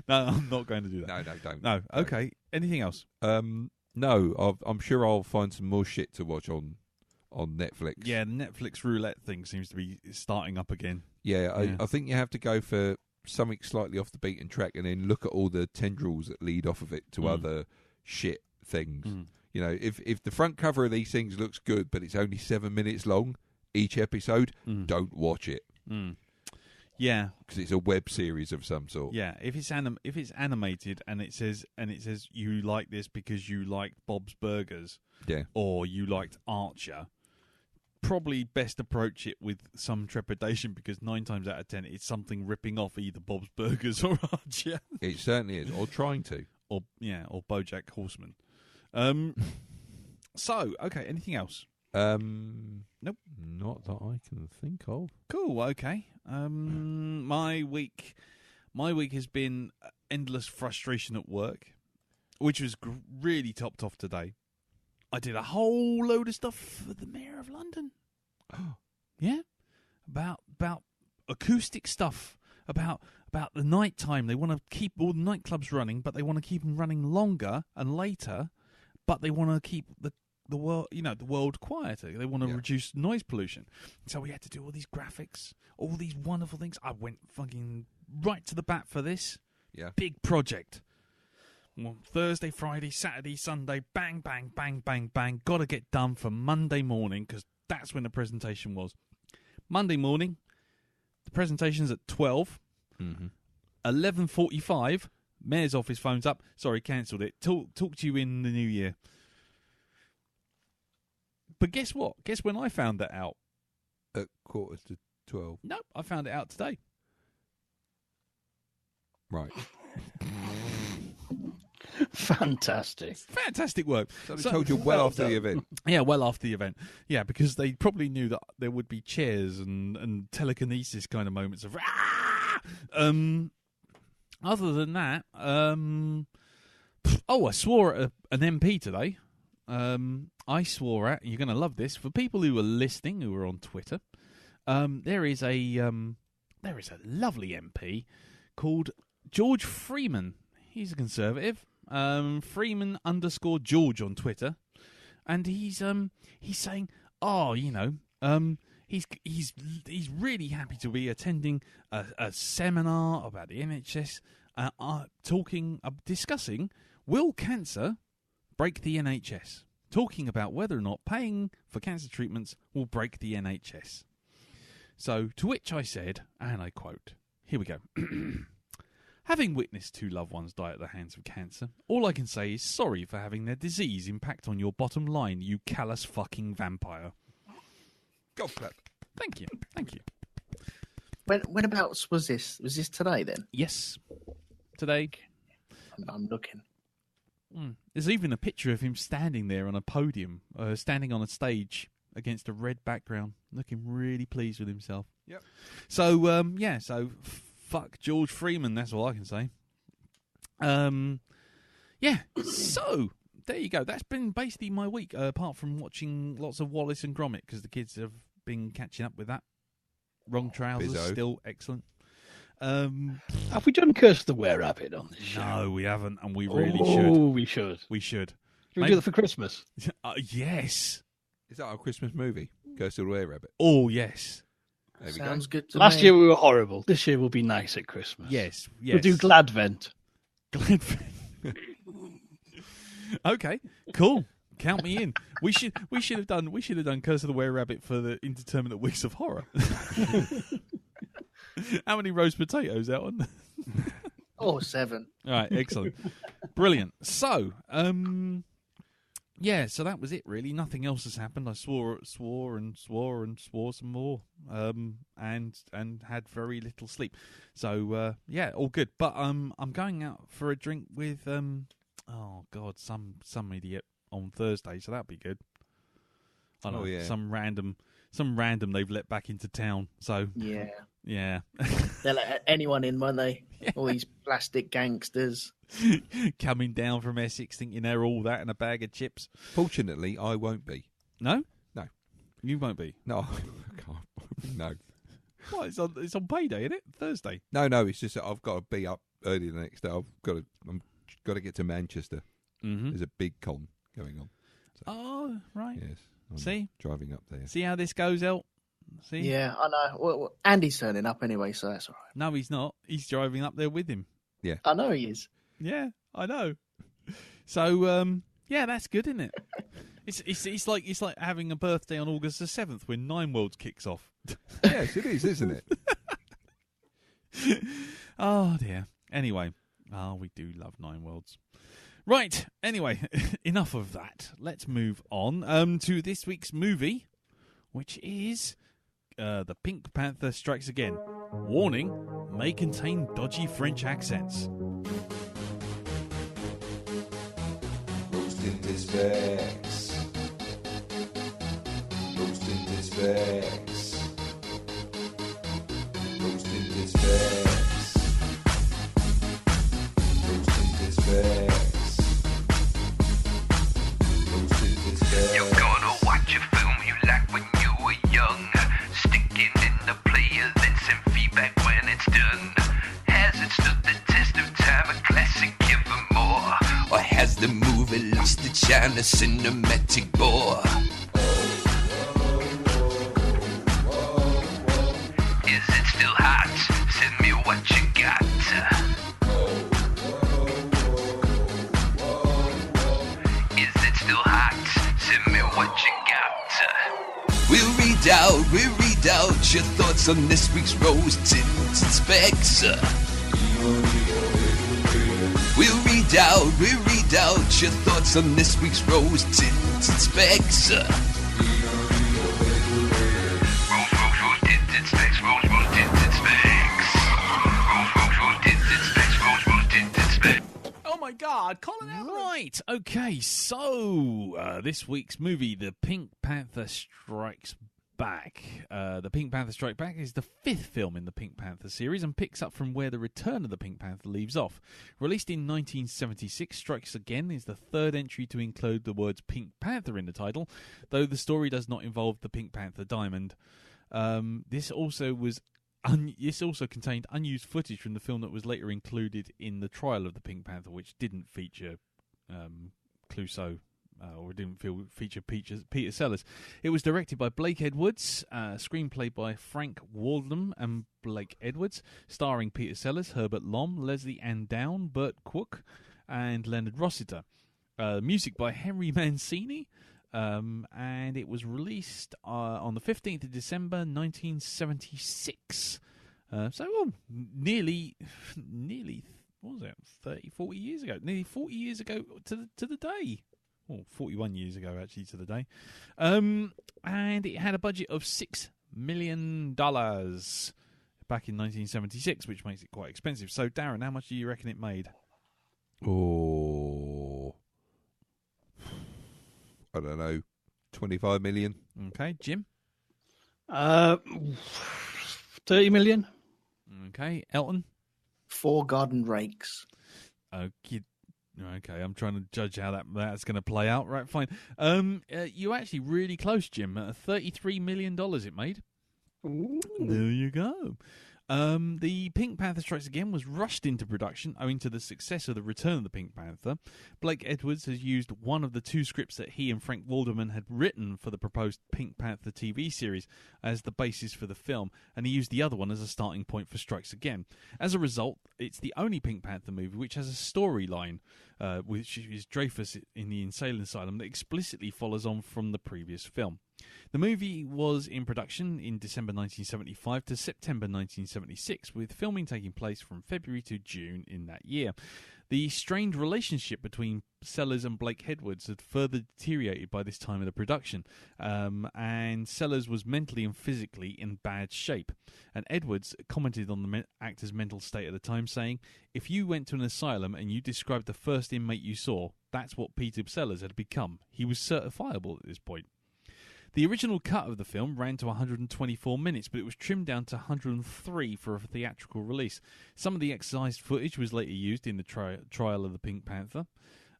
No, I'm not going to do that. No, don't. No. Okay. Anything else? No, I'm sure I'll find some more shit to watch on Netflix. Yeah, the Netflix roulette thing seems to be starting up again. Yeah, I think you have to go for something slightly off the beaten track and then look at all the tendrils that lead off of it to other shit things. You know, if the front cover of these things looks good, but it's only 7 minutes long each episode, don't watch it. Yeah, because it's a web series of some sort. yeah. If it's animated and it says you like this because you liked Bob's Burgers, Yeah. or you liked Archer, probably best approach it with some trepidation, because 9 times out of 10 it's something ripping off either Bob's Burgers or Archer, It certainly is, or trying to. or BoJack Horseman. So okay, anything else? Nope, not that I can think of. Cool. Okay. My week has been endless frustration at work, which was really topped off today. I did a whole load of stuff for the Mayor of London. Yeah, about acoustic stuff, about the night time. They want to keep all the nightclubs running, but they want to keep them running longer and later. But they want to keep the world, the world quieter. They want to reduce noise pollution. So we had to do all these graphics, all these wonderful things. I went fucking right to the bat for this. Yeah. Big project. Well, Thursday, Friday, Saturday, Sunday, bang, bang, bang, bang, bang. Got to get done for Monday morning, because that's when the presentation was. Monday morning, the presentation's at 12. 11:45, Mayor's office phones up. Sorry, cancelled it. Talk to you in the new year. But guess what? Guess when I found that out? At 11:45. No, I found it out today. Right. Fantastic. Fantastic work. So they told you well after the event. Yeah, well after the event. Yeah, because they probably knew that there would be chairs and telekinesis kind of moments of... Other than that, I swore at an MP today. I swore at, you're going to love this, for people who are listening, who are on Twitter, there is a lovely MP called George Freeman. He's a Conservative. Freeman_George on Twitter. And he's saying, he's really happy to be attending a seminar about the NHS, discussing, will cancer break the NHS? Talking about whether or not paying for cancer treatments will break the NHS. So, to which I said, and I quote, here we go. Having witnessed 2 loved ones die at the hands of cancer, all I can say is sorry for having their disease impact on your bottom line, you callous fucking vampire. Golf clap. Thank you. Whenabouts was this? Was this today then? Yes. Today. I'm looking. There's even a picture of him standing there on a podium, standing on a stage against a red background, looking really pleased with himself. Yep. So, fuck George Freeman, that's all I can say. So, there you go. That's been basically my week, apart from watching lots of Wallace and Gromit, because the kids have been catching up with that. Wrong Trousers, Bizzo. still excellent. Have we done Curse of the Were-Rabbit on this show? No, we haven't, and we really should. Oh, we should. We should. Should we do that for Christmas? Yes. Is that our Christmas movie? Curse of the Were-Rabbit. Oh, yes. There we Sounds go. good to Last me. year we were horrible. This year we'll be nice at Christmas. Yes. We'll do Gladvent. Okay, cool. Count me in. We should have done Curse of the Were-Rabbit for the Indeterminate Weeks of Horror. How many roast potatoes out on? 7. All right, excellent, brilliant. So, so that was it. Really, nothing else has happened. I swore some more, and had very little sleep. So all good. But I'm going out for a drink with some idiot on Thursday, so that'll be good. I don't know, some random they've let back into town. So yeah. They'll let anyone in, won't they? Yeah. All these plastic gangsters. Coming down from Essex thinking they're all that and a bag of chips. Fortunately, I won't be. No? No. You won't be? No, I can't. No. What, it's on payday, isn't it? Thursday? No, it's just that I've got to be up early the next day. I've got to get to Manchester. Mm-hmm. There's a big con going on. So, oh, right. yes. I'm See? driving up there. See how this goes, El? See? Yeah, I know. Well, Andy's turning up anyway, so that's all right. No, he's not. He's driving up there with him. Yeah. I know he is. Yeah, I know. So, that's good, isn't it? It's like having a birthday on August the 7th when Nine Worlds kicks off. Yes, it is, isn't it? Oh, dear. Anyway, we do love Nine Worlds. Right, anyway, enough of that. Let's move on to this week's movie, which is The Pink Panther Strikes Again. Warning, may contain dodgy French accents. Roasting this facts. Roasting this facts. Roasting this facts. Roasting this facts. Roasting this facts. You're gonna watch a film you like when you were young. Sticking in the player, then send feedback when it's done. Has it stood the test of time? A classic given more? Or has the movie lost its shine, a cinematic bore? Is it still hot? Send me what you got. Is it still hot? Send me what you got. We'll read out your thoughts on this week's Rose Tinted Specs. We'll read out your thoughts on this week's Rose Tinted Specs. Rose tinted specs. Rose tinted specs. Rose tinted specs. Rose tinted specs. Oh my God, Colin Allen. Right, okay, so this week's movie, The Pink Panther Strikes Back. The Pink Panther Strike Back is the fifth film in the Pink Panther series and picks up from where The Return of the Pink Panther leaves off. Released in 1976, Strikes Again is the third entry to include the words Pink Panther in the title, though the story does not involve the Pink Panther diamond. This also contained unused footage from the film that was later included in the trial of the Pink Panther, which didn't feature Clouseau. Or didn't feature Peter Sellers. It was directed by Blake Edwards, screenplay by Frank Waldman and Blake Edwards, starring Peter Sellers, Herbert Lom, Leslie Ann Down, Burt Cook, and Leonard Rossiter. Music by Henry Mancini, and it was released on the 15th of December 1976. Nearly, what was it, 30, 40 years ago? Nearly 40 years ago to the day. 41 years ago, actually, to the day. And it had a budget of $6 million back in 1976, which makes it quite expensive. So, Darren, how much do you reckon it made? Oh, I don't know, 25 million. Okay, Jim? 30 million. Okay, Elton? 4 garden rakes. Okay, I'm trying to judge how that's going to play out. Right, fine. You're actually really close, Jim. $33 million it made. Ooh. There you go. The Pink Panther Strikes Again was rushed into production owing to the success of The Return of the Pink Panther. Blake Edwards has used one of the two scripts that he and Frank Waldman had written for the proposed Pink Panther TV series as the basis for the film, and he used the other one as a starting point for Strikes Again. As a result, it's the only Pink Panther movie which has a storyline, which is Dreyfus in the insane asylum, that explicitly follows on from the previous film. The movie was in production in December 1975 to September 1976, with filming taking place from February to June in that year. The strained relationship between Sellers and Blake Edwards had further deteriorated by this time of the production, and Sellers was mentally and physically in bad shape. And Edwards commented on the actor's mental state at the time, saying, "If you went to an asylum and you described the first inmate you saw, that's what Peter Sellers had become. He was certifiable at this point." The original cut of the film ran to 124 minutes, but it was trimmed down to 103 for a theatrical release. Some of the excised footage was later used in the trial of the Pink Panther.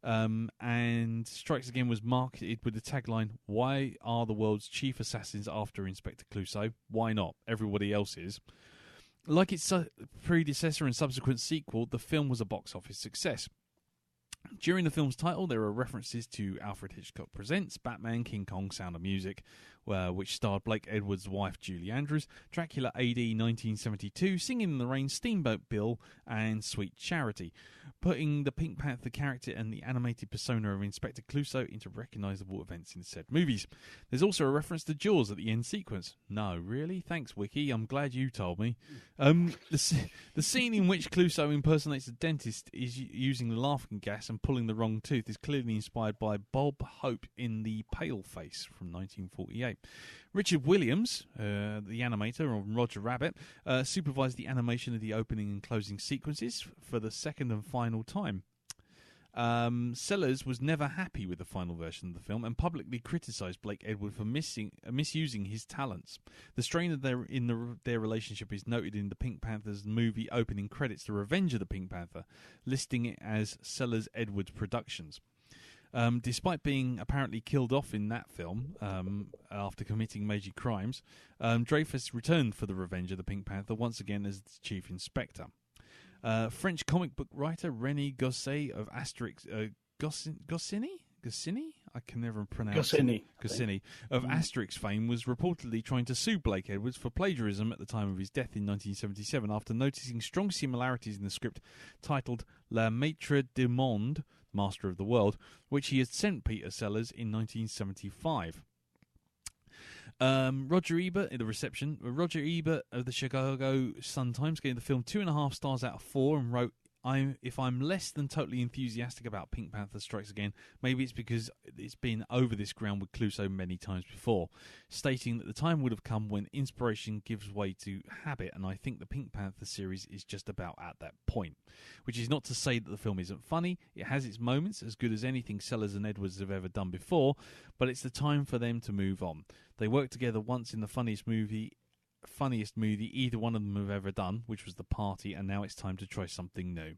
And Strikes Again was marketed with the tagline, "Why are the world's chief assassins after Inspector Clouseau? Why not? Everybody else is." Like its predecessor and subsequent sequel, the film was a box office success. During the film's title, there are references to Alfred Hitchcock Presents, Batman, King Kong, Sound of Music, which starred Blake Edwards' wife Julie Andrews, Dracula AD 1972, Singing in the Rain, Steamboat Bill, and Sweet Charity, putting the Pink Panther character and the animated persona of Inspector Clouseau into recognisable events in said movies. There's also a reference to Jaws at the end sequence. No, really? Thanks, Wiki. I'm glad you told me. The scene in which Clouseau impersonates a dentist is using laughing gas and pulling the wrong tooth is clearly inspired by Bob Hope in The Pale Face from 1948. Richard Williams, the animator of Roger Rabbit, supervised the animation of the opening and closing sequences for the second and final time. Sellers was never happy with the final version of the film and publicly criticised Blake Edwards for misusing his talents. The strain of their relationship is noted in the Pink Panther's movie opening credits to Revenge of the Pink Panther, listing it as Sellers-Edwards Productions. Despite being apparently killed off in that film after committing major crimes, Dreyfuss returned for the Revenge of the Pink Panther once again as the chief inspector. French comic book writer René Goscinny of Asterix Goscinny? I can never pronounce it. Goscinny of Asterix fame was reportedly trying to sue Blake Edwards for plagiarism at the time of his death in 1977 after noticing strong similarities in the script titled La Maître du Monde, Master of the World, which he had sent Peter Sellers in 1975. Roger Ebert, in the reception, Roger Ebert of the Chicago Sun-Times gave the film 2.5 stars out of 4 and wrote, if I'm less than totally enthusiastic about Pink Panther Strikes Again, maybe it's because it's been over this ground with Clouseau many times before, stating that the time would have come when inspiration gives way to habit, and I think the Pink Panther series is just about at that point. Which is not to say that the film isn't funny. It has its moments, as good as anything Sellers and Edwards have ever done before, but it's the time for them to move on. They worked together once in the funniest movie either one of them have ever done, which was The Party, and now it's time to try something new.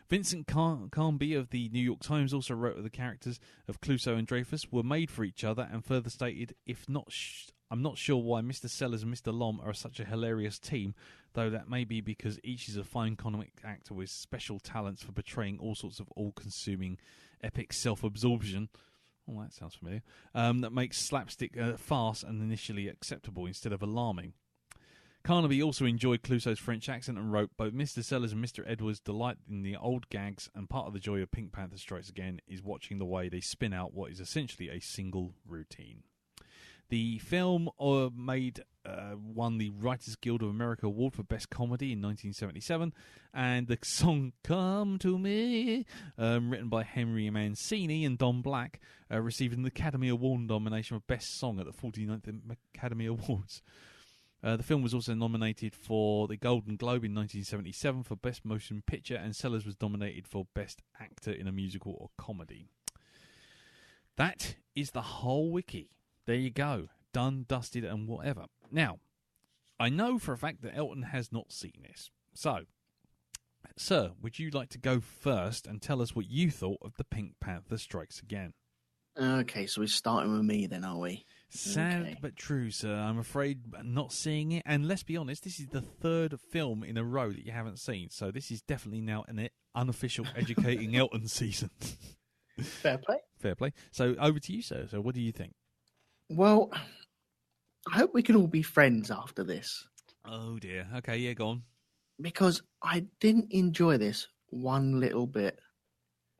Vincent Carnby of the New York Times also wrote that the characters of Clouseau and Dreyfuss were made for each other, and further stated, I'm not sure why Mr. Sellers and Mr. Lom are such a hilarious team, though that may be because each is a fine comic actor with special talents for portraying all sorts of all-consuming epic self-absorption. Oh, that sounds familiar. That makes slapstick farce and initially acceptable instead of alarming. Carnaby also enjoyed Clouseau's French accent and wrote, both Mr. Sellers and Mr. Edwards delight in the old gags, and part of the joy of Pink Panther Strikes Again is watching the way they spin out what is essentially a single routine. The film won the Writers Guild of America Award for Best Comedy in 1977, and the song Come to Me, written by Henry Mancini and Don Black, received an Academy Award nomination for Best Song at the 49th Academy Awards. The film was also nominated for the Golden Globe in 1977 for Best Motion Picture, and Sellers was nominated for Best Actor in a Musical or Comedy. That is the whole wiki. There you go. Done, dusted, and whatever. Now, I know for a fact that Elton has not seen this. So, sir, would you like to go first and tell us what you thought of the Pink Panther Strikes Again? Okay, so we're starting with me then, are we? Sad but true, sir. I'm afraid not seeing it. And let's be honest, this is the third film in a row that you haven't seen. So this is definitely now an unofficial Educating Elton season. Fair play. Fair play. So over to you, sir. So what do you think? Well, I hope we can all be friends after this. Oh, dear. Okay, yeah, go on. Because I didn't enjoy this one little bit.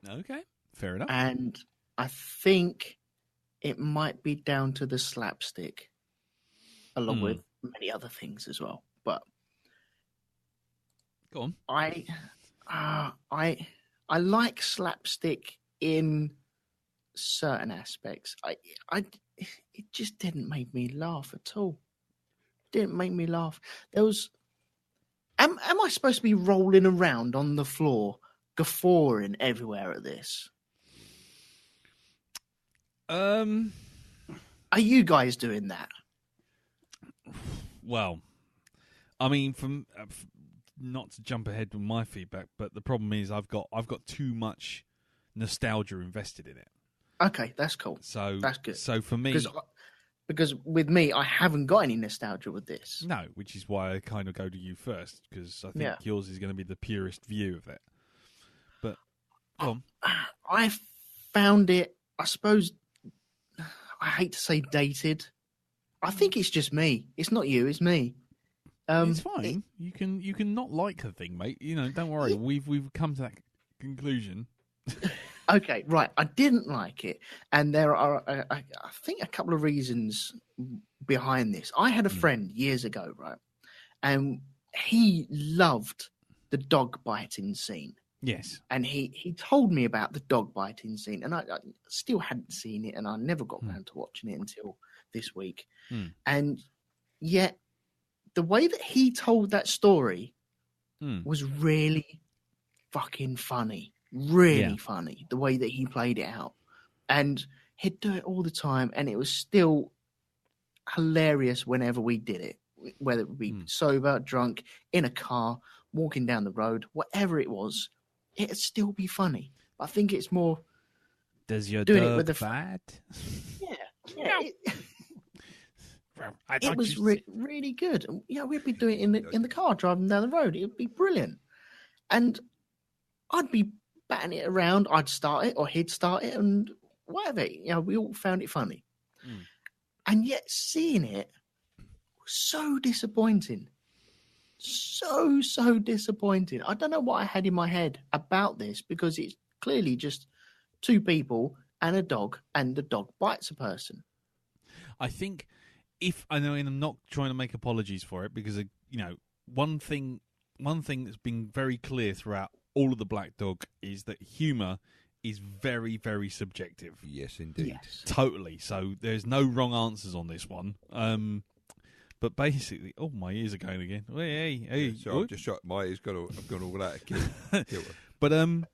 Okay, fair enough. And I think it might be down to the slapstick, along with many other things as well. But go on. I like slapstick in certain aspects. It just didn't make me laugh at all. Didn't make me laugh. There was. Am I supposed to be rolling around on the floor, guffawing everywhere at this? Are you guys doing that? Well, I mean, from not to jump ahead with my feedback, but the problem is I've got too much nostalgia invested in it. Okay, that's cool. So that's good. So for me, because with me, I haven't got any nostalgia with this. No, which is why I kind of go to you first, because I think yours is going to be the purest view of it. But I found it, I suppose, I hate to say dated, I think it's just me. It's not you. It's me. It's fine. You can not like the thing, mate. You know, don't worry. We've come to that conclusion. Okay, right. I didn't like it, and there are, I think, a couple of reasons behind this. I had a friend years ago, right, and he loved the dog biting scene. Yes. And he told me about the dog biting scene, and I still hadn't seen it, and I never got around to watching it until this week. And yet, the way that he told that story was really fucking funny. Really funny, the way that he played it out. And he'd do it all the time, and it was still hilarious whenever we did it, whether it would be sober, drunk, in a car, walking down the road, whatever it was, it'd still be funny. I think it's more Does your doing dog it with the bad? Yeah. It was really good. Yeah, we'd be doing it in the car driving down the road. It would be brilliant. And I'd be batting it around. I'd start it, or he'd start it, and whatever. You know, we all found it funny. And yet seeing it was so disappointing. So disappointing. I don't know what I had in my head about this, because it's clearly just two people and a dog, and the dog bites a person. I think and I'm not trying to make apologies for it, because one thing that's been very clear throughout all of the Black Dog is that humour is very, very subjective. Yes, indeed. Yes. Totally. So there's no wrong answers on this one. But basically, my ears are going again. Hey. So I've just shot my ears. I've gone all out of kilter. But and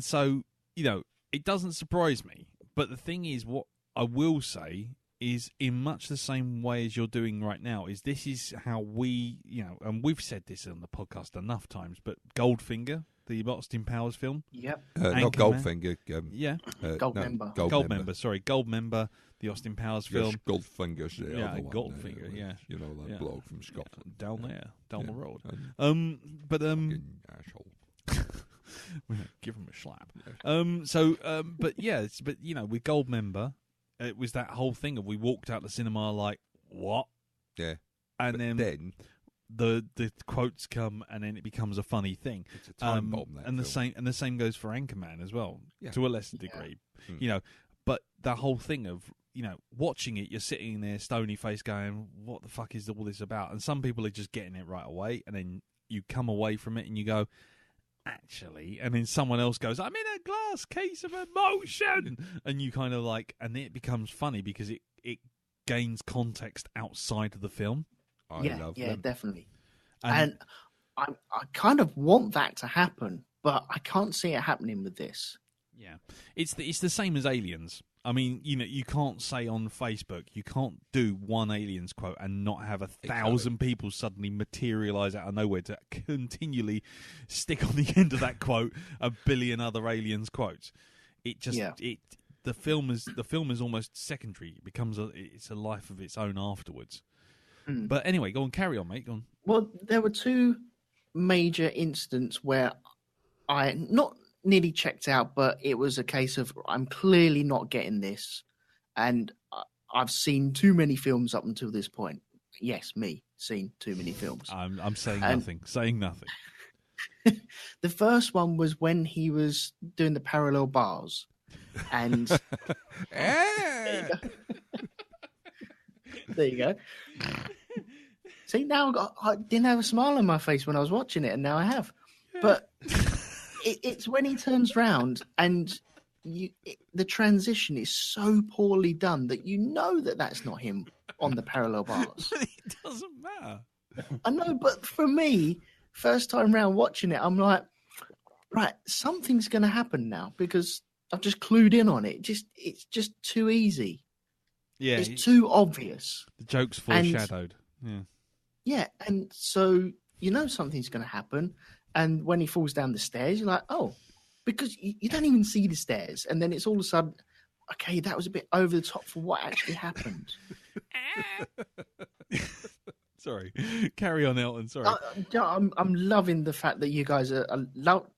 so it doesn't surprise me. But the thing is, what I will say is, in much the same way as you're doing right now, is this is how we, and we've said this on the podcast enough times, but Goldfinger, the Austin Powers film. Yep. Not Goldfinger. Goldmember. Goldmember. Sorry, Goldmember, the Austin Powers film. Yes, Goldfinger's the other one. Goldfinger, yeah. You know, that bloke from Scotland. Down there, down the road. But asshole. Give him a slap. With Goldmember, it was that whole thing of we walked out the cinema like, what? Yeah. And then the quotes come, and then it becomes a funny thing. It's a time bomb. The same goes for Anchorman as well, to a lesser degree. Yeah. But the whole thing of watching it, you're sitting there stony face going, what the fuck is all this about? And some people are just getting it right away, and then you come away from it and you go, actually, and then someone else goes, I'm in a glass case of emotion, and you kind of like, and then it becomes funny because it gains context outside of the film. I love them. Definitely. And I kind of want that to happen, but I can't see it happening with this. Yeah, it's the same as Aliens. I mean, you can't say on Facebook, you can't do one Aliens quote and not have 1,000 people suddenly materialise out of nowhere to continually stick on the end of that quote 1 billion other Aliens quotes. It just the film is almost secondary. It becomes it's a life of its own afterwards. But anyway, go on, carry on, mate. Go on. Well, there were two major incidents where I not nearly checked out, but it was a case of I'm clearly not getting this, and I've seen too many films up until this point. Yes, me seen too many films. I'm saying nothing. Saying nothing. The first one was when he was doing the parallel bars, and there you go. See, now I didn't have a smile on my face when I was watching it, and now I have. But it's when he turns round and the transition is so poorly done that you know that that's not him on the parallel bars. It doesn't matter. I know, but for me, first time round watching it, I'm like, right, something's going to happen now because I've just clued in on it. It's just too easy. Yeah, it's too obvious. The joke's foreshadowed. Yeah, and so you know something's going to happen. And when he falls down the stairs, you're like, oh, because you don't even see the stairs. And then it's all of a sudden, okay, that was a bit over the top for what actually happened. Sorry. Carry on, Elton. Sorry. I'm loving the fact that you guys are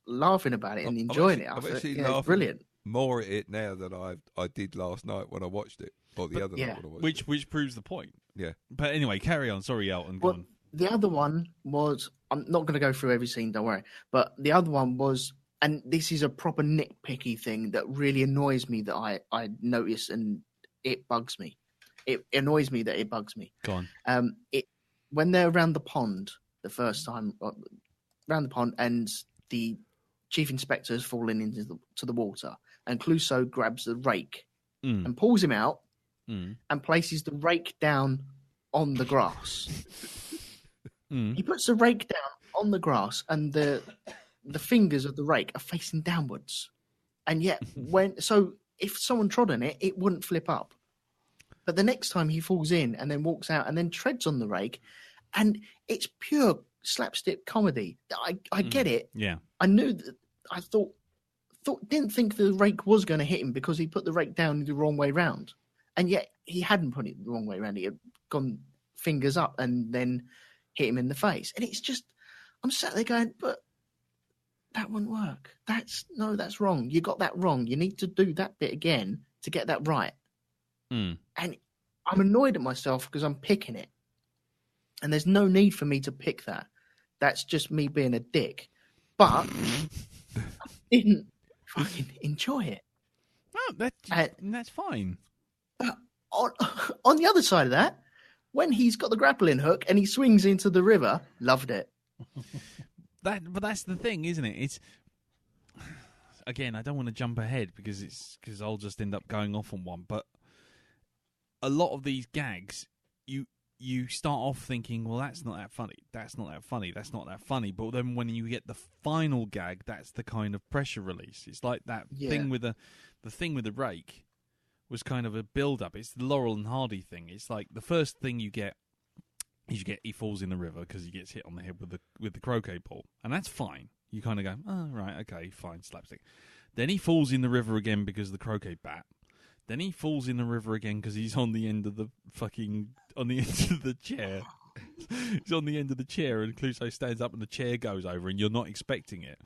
laughing about it and enjoying it. I'm actually laughing brilliant. More at it now than I did last night when I watched it. Or the other yeah. night when I watched Which proves the point. Yeah. But anyway, carry on. Sorry, Elton. Go Well, on. the other one was, I'm not going to go through every scene, don't worry. But the other one was, and this is a proper nitpicky thing that really annoys me that I notice, and it bugs me. It annoys me that it bugs me. Go on. When they're around the pond the first time, around the pond, and the chief inspector has fallen into the water, and Clouseau grabs the rake and pulls him out and places the rake down on the grass. He puts the rake down on the grass, and the fingers of the rake are facing downwards. And yet, if someone trod on it, it wouldn't flip up. But the next time he falls in and then walks out and then treads on the rake, and it's pure slapstick comedy. I get it. Yeah. I knew that. I didn't think the rake was going to hit him because he put the rake down the wrong way round, and yet he hadn't put it the wrong way round. He had gone fingers up and then hit him in the face. And it's just, I'm sat there going, but that wouldn't work. That's wrong. You got that wrong. You need to do that bit again to get that right. And I'm annoyed at myself because I'm picking it. And there's no need for me to pick that. That's just me being a dick. But I didn't fucking enjoy it. Oh, that's fine. But on the other side of that, when he's got the grappling hook and he swings into the river, loved it. But that's the thing, isn't it? It's again, I don't want to jump ahead because I'll just end up going off on one. But a lot of these gags, you start off thinking, well, that's not that funny. That's not that funny. That's not that funny. But then when you get the final gag, that's the kind of pressure release. It's like that thing with the thing with the rake was kind of a build-up. It's the Laurel and Hardy thing. It's like the first thing you get is he falls in the river because he gets hit on the head with the croquet ball, and that's fine. You kind of go, oh, right, okay, fine, slapstick. Then he falls in the river again because of the croquet bat. Then he falls in the river again because he's on the end of the chair. He's on the end of the chair, and Clouseau stands up and the chair goes over, and you're not expecting it.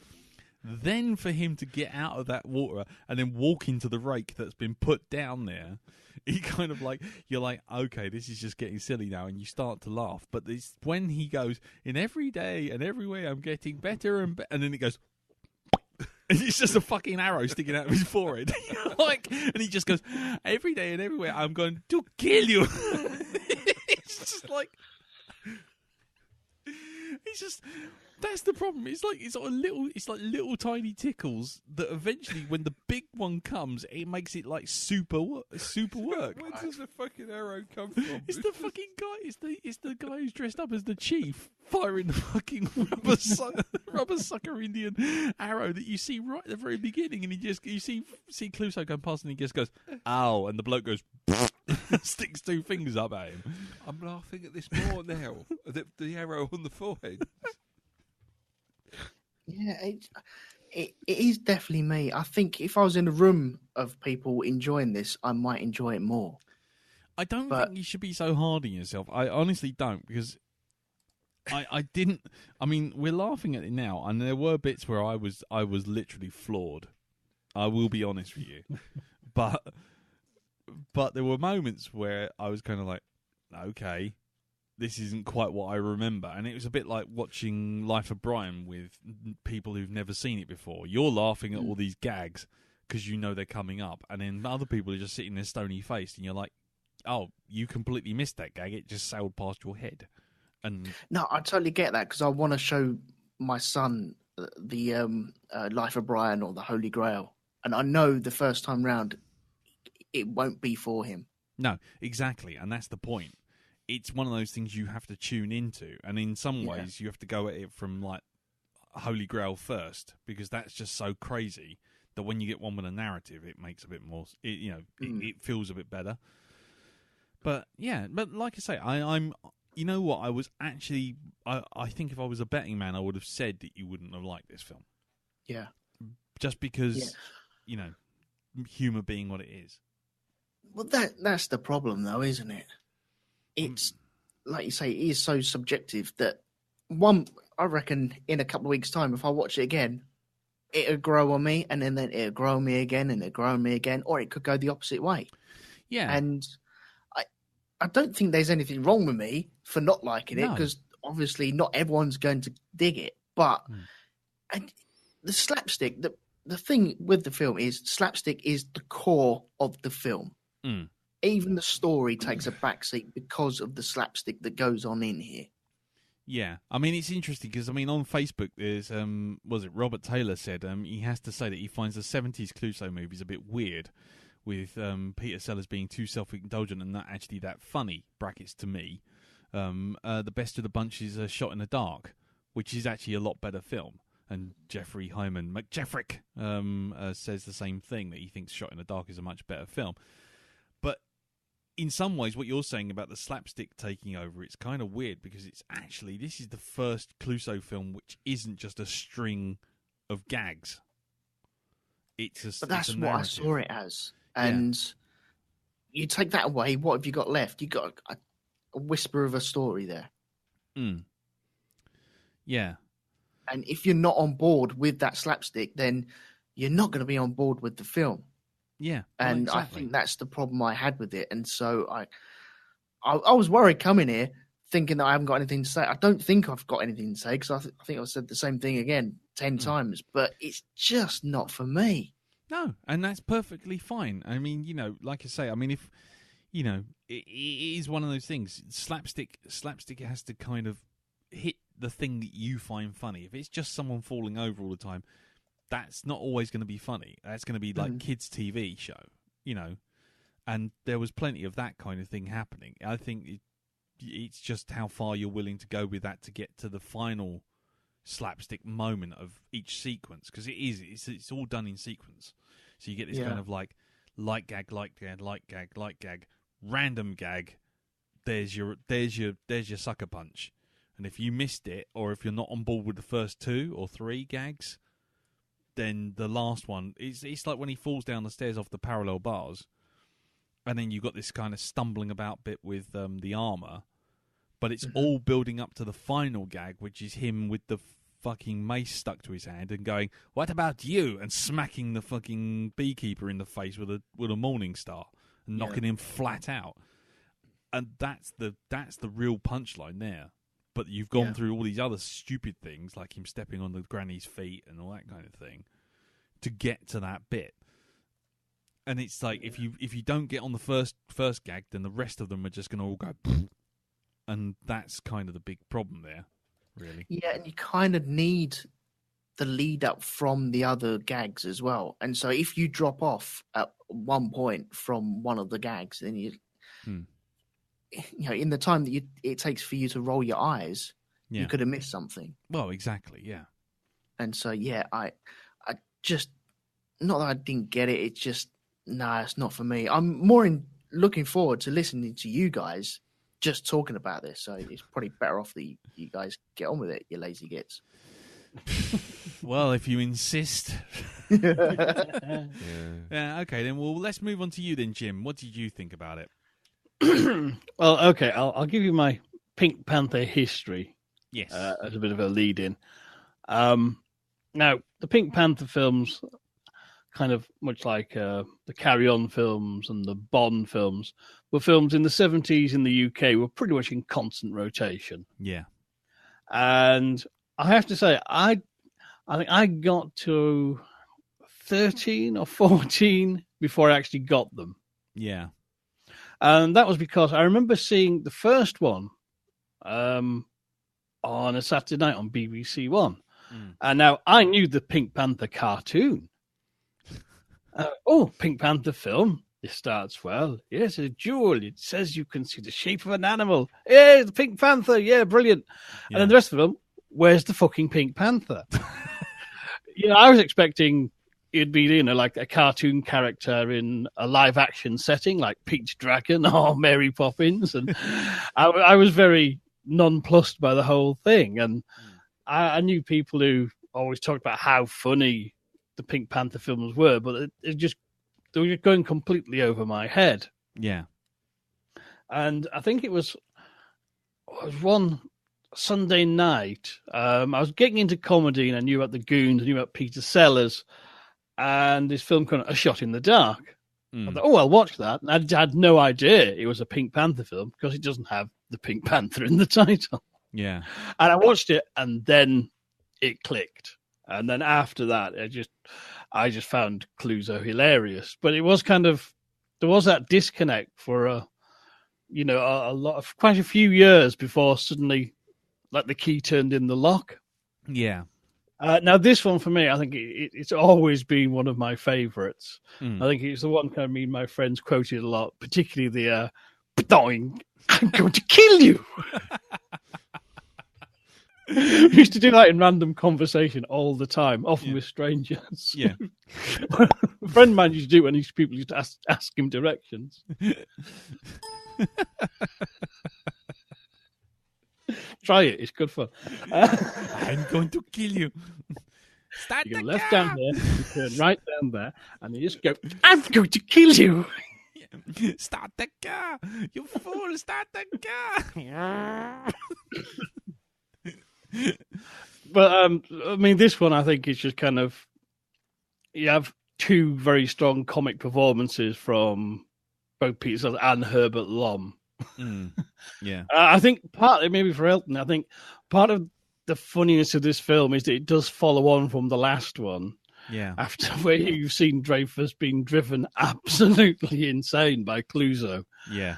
Then for him to get out of that water and then walk into the rake that's been put down there, he kind of like, you're like, okay, this is just getting silly now, and you start to laugh. But it's when he goes, in every day and every way I'm getting better and better, and then it goes, and it's just a fucking arrow sticking out of his forehead. And he just goes, every day and everywhere I'm going to kill you. It's just like, it's just, that's the problem. It's like little tiny tickles that eventually, when the big one comes, it makes it like super work. Where does the fucking arrow come from? It's the fucking guy. It's the guy who's dressed up as the chief firing the fucking rubber sucker Indian arrow that you see right at the very beginning, and you see Clouseau going past, and he just goes, "Ow!" and the bloke goes, sticks two fingers up at him. I'm laughing at this more now. The arrow on the forehead. Yeah, it is definitely me. I think if I was in a room of people enjoying this, I might enjoy it more. I don't think you should be so hard on yourself. I honestly don't, because I didn't. I mean, we're laughing at it now, and there were bits where I was literally floored. I will be honest with you, but there were moments where I was kind of like, okay, this isn't quite what I remember. And it was a bit like watching Life of Brian with people who've never seen it before. You're laughing at all these gags because you know they're coming up, and then other people are just sitting there stony-faced, and you're like, oh, you completely missed that gag. It just sailed past your head. And no, I totally get that, because I want to show my son the Life of Brian or the Holy Grail. And I know the first time round, it won't be for him. No, exactly. And that's the point. It's one of those things you have to tune into, and in some ways you have to go at it from like Holy Grail first, because that's just so crazy that when you get one with a narrative, it makes a bit more. It feels a bit better. But yeah, but like I say, I'm. You know what? I was actually. I think if I was a betting man, I would have said that you wouldn't have liked this film. Yeah. Just because, humor being what it is. Well, that's the problem, though, isn't it? It's, like you say, it is so subjective that I reckon in a couple of weeks' time, if I watch it again, it'll grow on me, and then it'll grow on me again, and it'll grow on me again, or it could go the opposite way. Yeah. And I don't think there's anything wrong with me for not liking it No. because obviously not everyone's going to dig it. But and the slapstick, the thing with the film is slapstick is the core of the film. Mm. Even the story takes a backseat because of the slapstick that goes on in here. Yeah, I mean it's interesting because on Facebook there's was it Robert Taylor said he has to say that he finds the 70s Clouseau movies a bit weird, with Peter Sellers being too self-indulgent and not actually that funny. Brackets to me, the best of the bunch is Shot in the Dark, which is actually a lot better film. And Jeffrey Hyman McJeffrick says the same thing, that he thinks Shot in the Dark is a much better film. But in some ways, what you're saying about the slapstick taking over, it's kind of weird because this is the first Clouseau film which isn't just a string of gags. But that's what I saw it as. And you take that away, what have you got left? You got a whisper of a story there. Mm. Yeah. And if you're not on board with that slapstick, then you're not going to be on board with the film. Yeah. And exactly. I think that's the problem I had with it. And so I was worried coming here thinking that I haven't got anything to say. I don't think I've got anything to say because I think I've said the same thing again 10 times, but it's just not for me. No, and that's perfectly fine. I mean, like I say, I mean, if, it is one of those things. Slapstick has to kind of hit the thing that you find funny. If it's just someone falling over all the time, that's not always going to be funny. That's going to be like kids' TV show, And there was plenty of that kind of thing happening. I think it's just how far you're willing to go with that to get to the final slapstick moment of each sequence, because it's all done in sequence. So you get this kind of like light gag, random gag. There's your sucker punch. And if you missed it, or if you're not on board with the first 2 or 3 gags, then the last one, it's like when he falls down the stairs off the parallel bars, and then you've got this kind of stumbling about bit with the armor, but it's all building up to the final gag, which is him with the fucking mace stuck to his hand and going, "What about you?" and smacking the fucking beekeeper in the face with a morning star and knocking him flat out. And that's the real punchline there. But you've gone through all these other stupid things, like him stepping on the granny's feet and all that kind of thing, to get to that bit. And it's like if you don't get on the first gag, then the rest of them are just going to all go, and that's kind of the big problem there, really. Yeah, and you kind of need the lead up from the other gags as well. And so if you drop off at one point from one of the gags, then you in the time that it takes for you to roll your eyes, you could have missed something. Well, exactly, yeah. And so, I just, not that I didn't get it, it's just, it's not for me. I'm more looking forward to listening to you guys just talking about this. So it's probably better off that you guys get on with it, you lazy gits. Well, if you insist. Yeah, okay, then. Well, let's move on to you then, Jim. What did you think about it? Well, okay, I'll give you my Pink Panther history. Yes. As a bit of a lead-in. Now, the Pink Panther films, kind of much like the Carry On films and the Bond films, were films in the 70s in the UK, were pretty much in constant rotation. Yeah. And I have to say, I think I got to 13 or 14 before I actually got them. Yeah. And that was because I remember seeing the first one on a Saturday night on BBC One. And now I knew the Pink Panther cartoon. Pink Panther film. This starts well. Yes, a jewel. It says you can see the shape of an animal. Yeah, the Pink Panther. Yeah, brilliant. Yeah. And then the rest of them, where's the fucking Pink Panther? I was expecting it'd be, like a cartoon character in a live action setting, like Peach Dragon or Mary Poppins. And I was very nonplussed by the whole thing. And I knew people who always talked about how funny the Pink Panther films were, but they were just going completely over my head. Yeah. And I think it was one Sunday night. I was getting into comedy and I knew about the Goons, I knew about Peter Sellers, and this film called A Shot in the Dark. I thought, oh, I'll watch that. And I had no idea it was a Pink Panther film because it doesn't have the Pink Panther in the title. Yeah. And I watched it, and then it clicked. And then after that, I just found Clouseau hilarious. But it was kind of, there was that disconnect for a lot of quite a few years before suddenly, like, the key turned in the lock. Yeah. Now, this one for me, I think it's always been one of my favourites. I think it's the one kind of me and my friends quoted a lot, particularly the "Doing, I'm going to kill you." We used to do that in random conversation all the time, often with strangers. Yeah. A friend of mine used to do it when people used to ask him directions. Try it; it's good fun. I'm going to kill you. Start You the go left car. down there, you turn right down there, and you just go, I'm going to kill you. Start the car. You fool. Start the car. But, I mean, this one, I think, is just kind of, you have two very strong comic performances from both Peter Sellers and Herbert Lom. Yeah. I think partly, maybe for Elton, I think part of the funniness of this film is that it does follow on from the last one. Yeah. After where you've seen Dreyfus being driven absolutely insane by Clouseau. Yeah.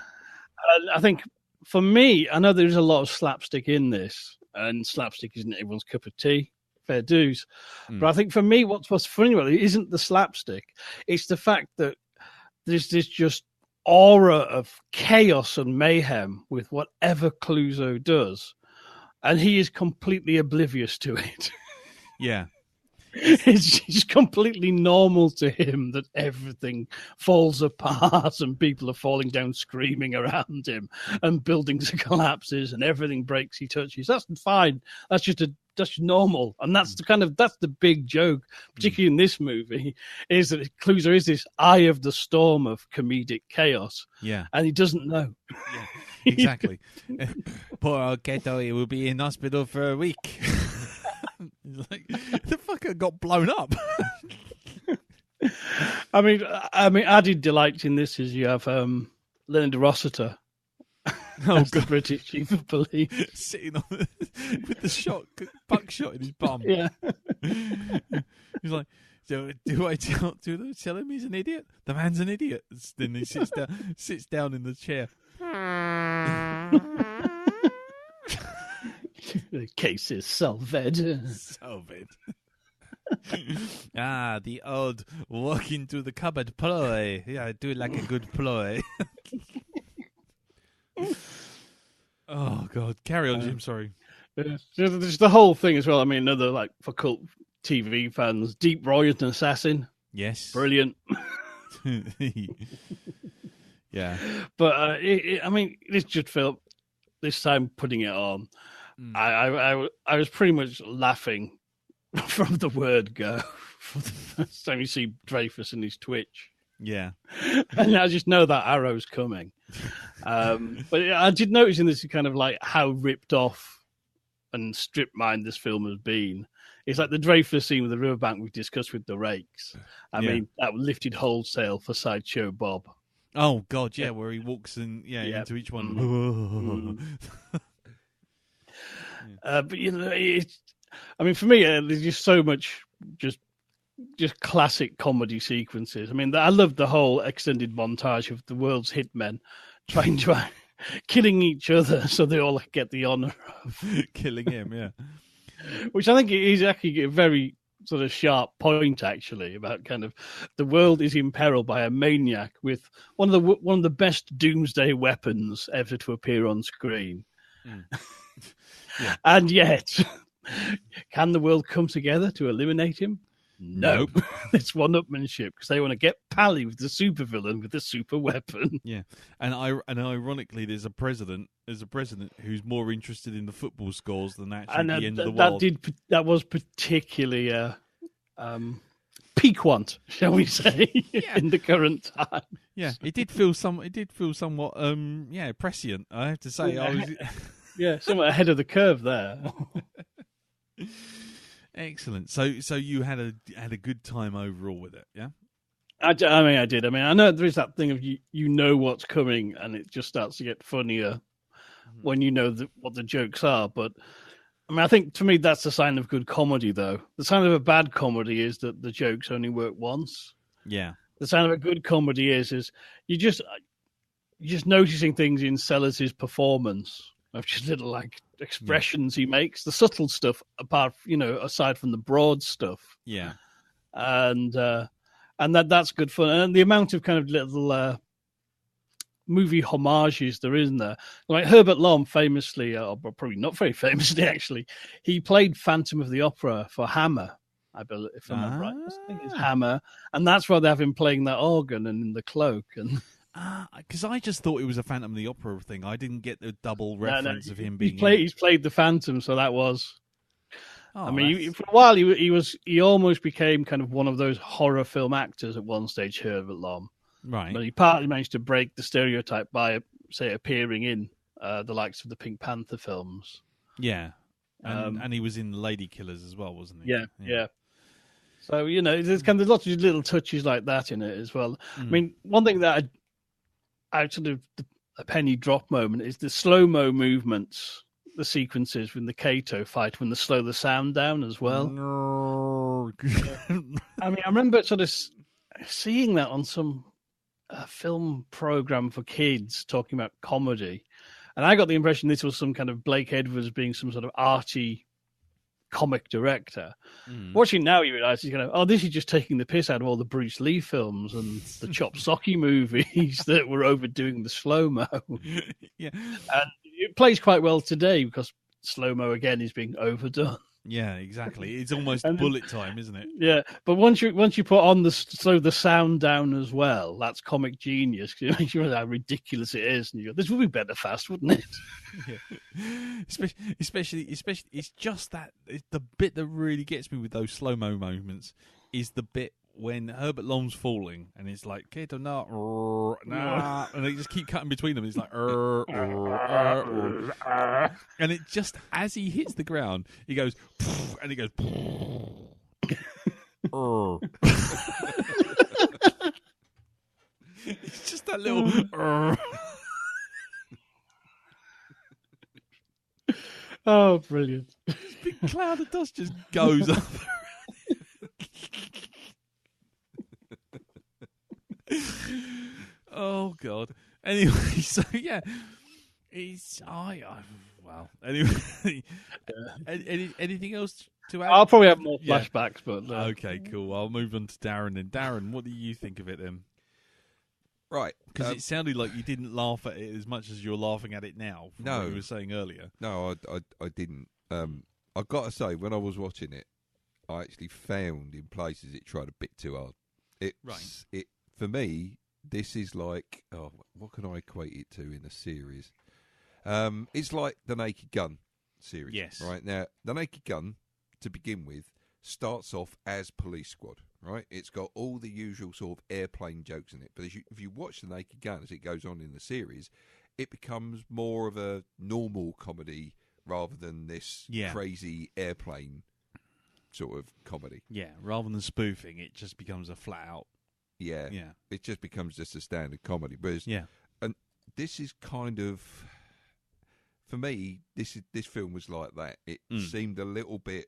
And I think for me, I know there's a lot of slapstick in this, and slapstick isn't everyone's cup of tea. Fair dues. But I think for me, what's funny about it isn't the slapstick. It's the fact that there's this just aura of chaos and mayhem with whatever Clouseau does, and he is completely oblivious to it. Yeah. It's just completely normal to him that everything falls apart and people are falling down screaming around him and buildings are collapses and everything breaks he touches. That's fine. That's normal. And that's the big joke, particularly in this movie, is that Clouseau is this eye of the storm of comedic chaos. Yeah. And he doesn't know. Yeah. Exactly. Poor old Keto, he will be in hospital for a week. He's like, the fucker got blown up. I mean, added delight in this is you have Leonard Rossiter, the British chief of police, sitting on with the buckshot in his bum. Yeah, he's like, do I tell him he's an idiot? The man's an idiot. Then he sits down in the chair. The case is solved. Solved. The old walk into the cupboard ploy. Yeah, I do like a good ploy. Oh, God. Carry on, Jim. Sorry. There's the whole thing as well. I mean, another, like, for cult TV fans, Deep Roy as an assassin. Yes. Brilliant. Yeah. But, I mean, this just felt, this time putting it on, I was pretty much laughing from the word go for the first time you see Dreyfus in his twitch. Yeah. And I just know that arrow's coming. But I did notice in this kind of like how ripped off and strip mined this film has been. It's like the Dreyfus scene with the riverbank we've discussed with the rakes. I mean, that lifted wholesale for Sideshow Bob. Oh, God, yeah, where he walks into each one. But, you know, I mean, for me, there's just so much just classic comedy sequences. I mean, I love the whole extended montage of the world's hitmen trying to killing each other so they all get the honor of killing him, yeah. Which I think is actually a very sort of sharp point, actually, about kind of the world is in peril by a maniac with one of the best doomsday weapons ever to appear on screen. Yeah. And yet, can the world come together to eliminate him? Nope. It's one-upmanship because they want to get pally with the supervillain with the super weapon. Yeah, and ironically, there's a president who's more interested in the football scores than actually the end of the world. That was particularly piquant, shall we say, in the current time. Yeah, it did feel somewhat prescient. I have to say, Yeah, somewhat ahead of the curve there. Excellent. So you had a good time overall with it, yeah? I did. I mean, I know there is that thing of you know what's coming, and it just starts to get funnier when you know what the jokes are. But I mean, I think to me that's the sign of good comedy, though. The sign of a bad comedy is that the jokes only work once. Yeah. The sign of a good comedy is you're just noticing things in Sellers's performance of just little like expressions he makes, the subtle stuff aside from the broad stuff. Yeah. And that's good fun. And the amount of kind of little movie homages there is in there. Like Herbert Lom famously, or probably not very famously actually, he played Phantom of the Opera for Hammer, I believe, if I'm right. I think it's Hammer. And that's why they have him playing that organ and in the cloak. And because I just thought it was a Phantom of the Opera thing. I didn't get the double reference of him being. He's played the Phantom, so that was. Oh, I mean, for a while he almost became kind of one of those horror film actors at one stage. Herbert Lom, right? But he partly managed to break the stereotype by, say, appearing in the likes of the Pink Panther films. Yeah, and he was in Lady Killers as well, wasn't he? Yeah. So there's lots of little touches like that in it as well. I mean, one thing that I sort of a penny drop moment is the slow-mo movements. The sequences when the Kato fight, when they slow the sound down as well. I mean, I remember sort of seeing that on some film program for kids talking about comedy, and I got the impression this was some kind of Blake Edwards being some sort of arty comic director. Watching now, you realise he's this is just taking the piss out of all the Bruce Lee films and the Chop Socky movies that were overdoing the slow mo. Yeah, and it plays quite well today because slow-mo again is being overdone. Yeah, exactly. It's almost bullet time, isn't it? Yeah, but once you put on slow the sound down as well, that's comic genius. Because it makes you realize how ridiculous it is, and you go, "This would be better fast, wouldn't it?" Yeah. Especially, it's just that the bit that really gets me with those slow-mo moments is the bit when Herbert Lom's falling, and it's like, kid or not, nah, and they just keep cutting between them. It's like, and it just, as he hits the ground, he goes, and he goes, it's just that little, oh, brilliant. This big cloud of dust just goes up. Oh God. Anyway, so yeah, it's well. Anyway, anything else to add? I'll probably have more flashbacks, but okay, cool. I'll move on to Darren. And Darren, what do you think of it then? Right, because it sounded like you didn't laugh at it as much as you're laughing at it now. From what you were saying earlier. No, I didn't. I've got to say, when I was watching it, I actually found in places it tried a bit too hard. It for me. This is like, what can I equate it to in a series? It's like the Naked Gun series. Yes. Right now, the Naked Gun, to begin with, starts off as Police Squad. Right, it's got all the usual sort of airplane jokes in it. But if you watch the Naked Gun as it goes on in the series, it becomes more of a normal comedy rather than this crazy airplane sort of comedy. Yeah, rather than spoofing, it just becomes a flat out. Yeah, it just becomes just a standard comedy. Whereas, and this is kind of, for me, this film was like that. It seemed a little bit,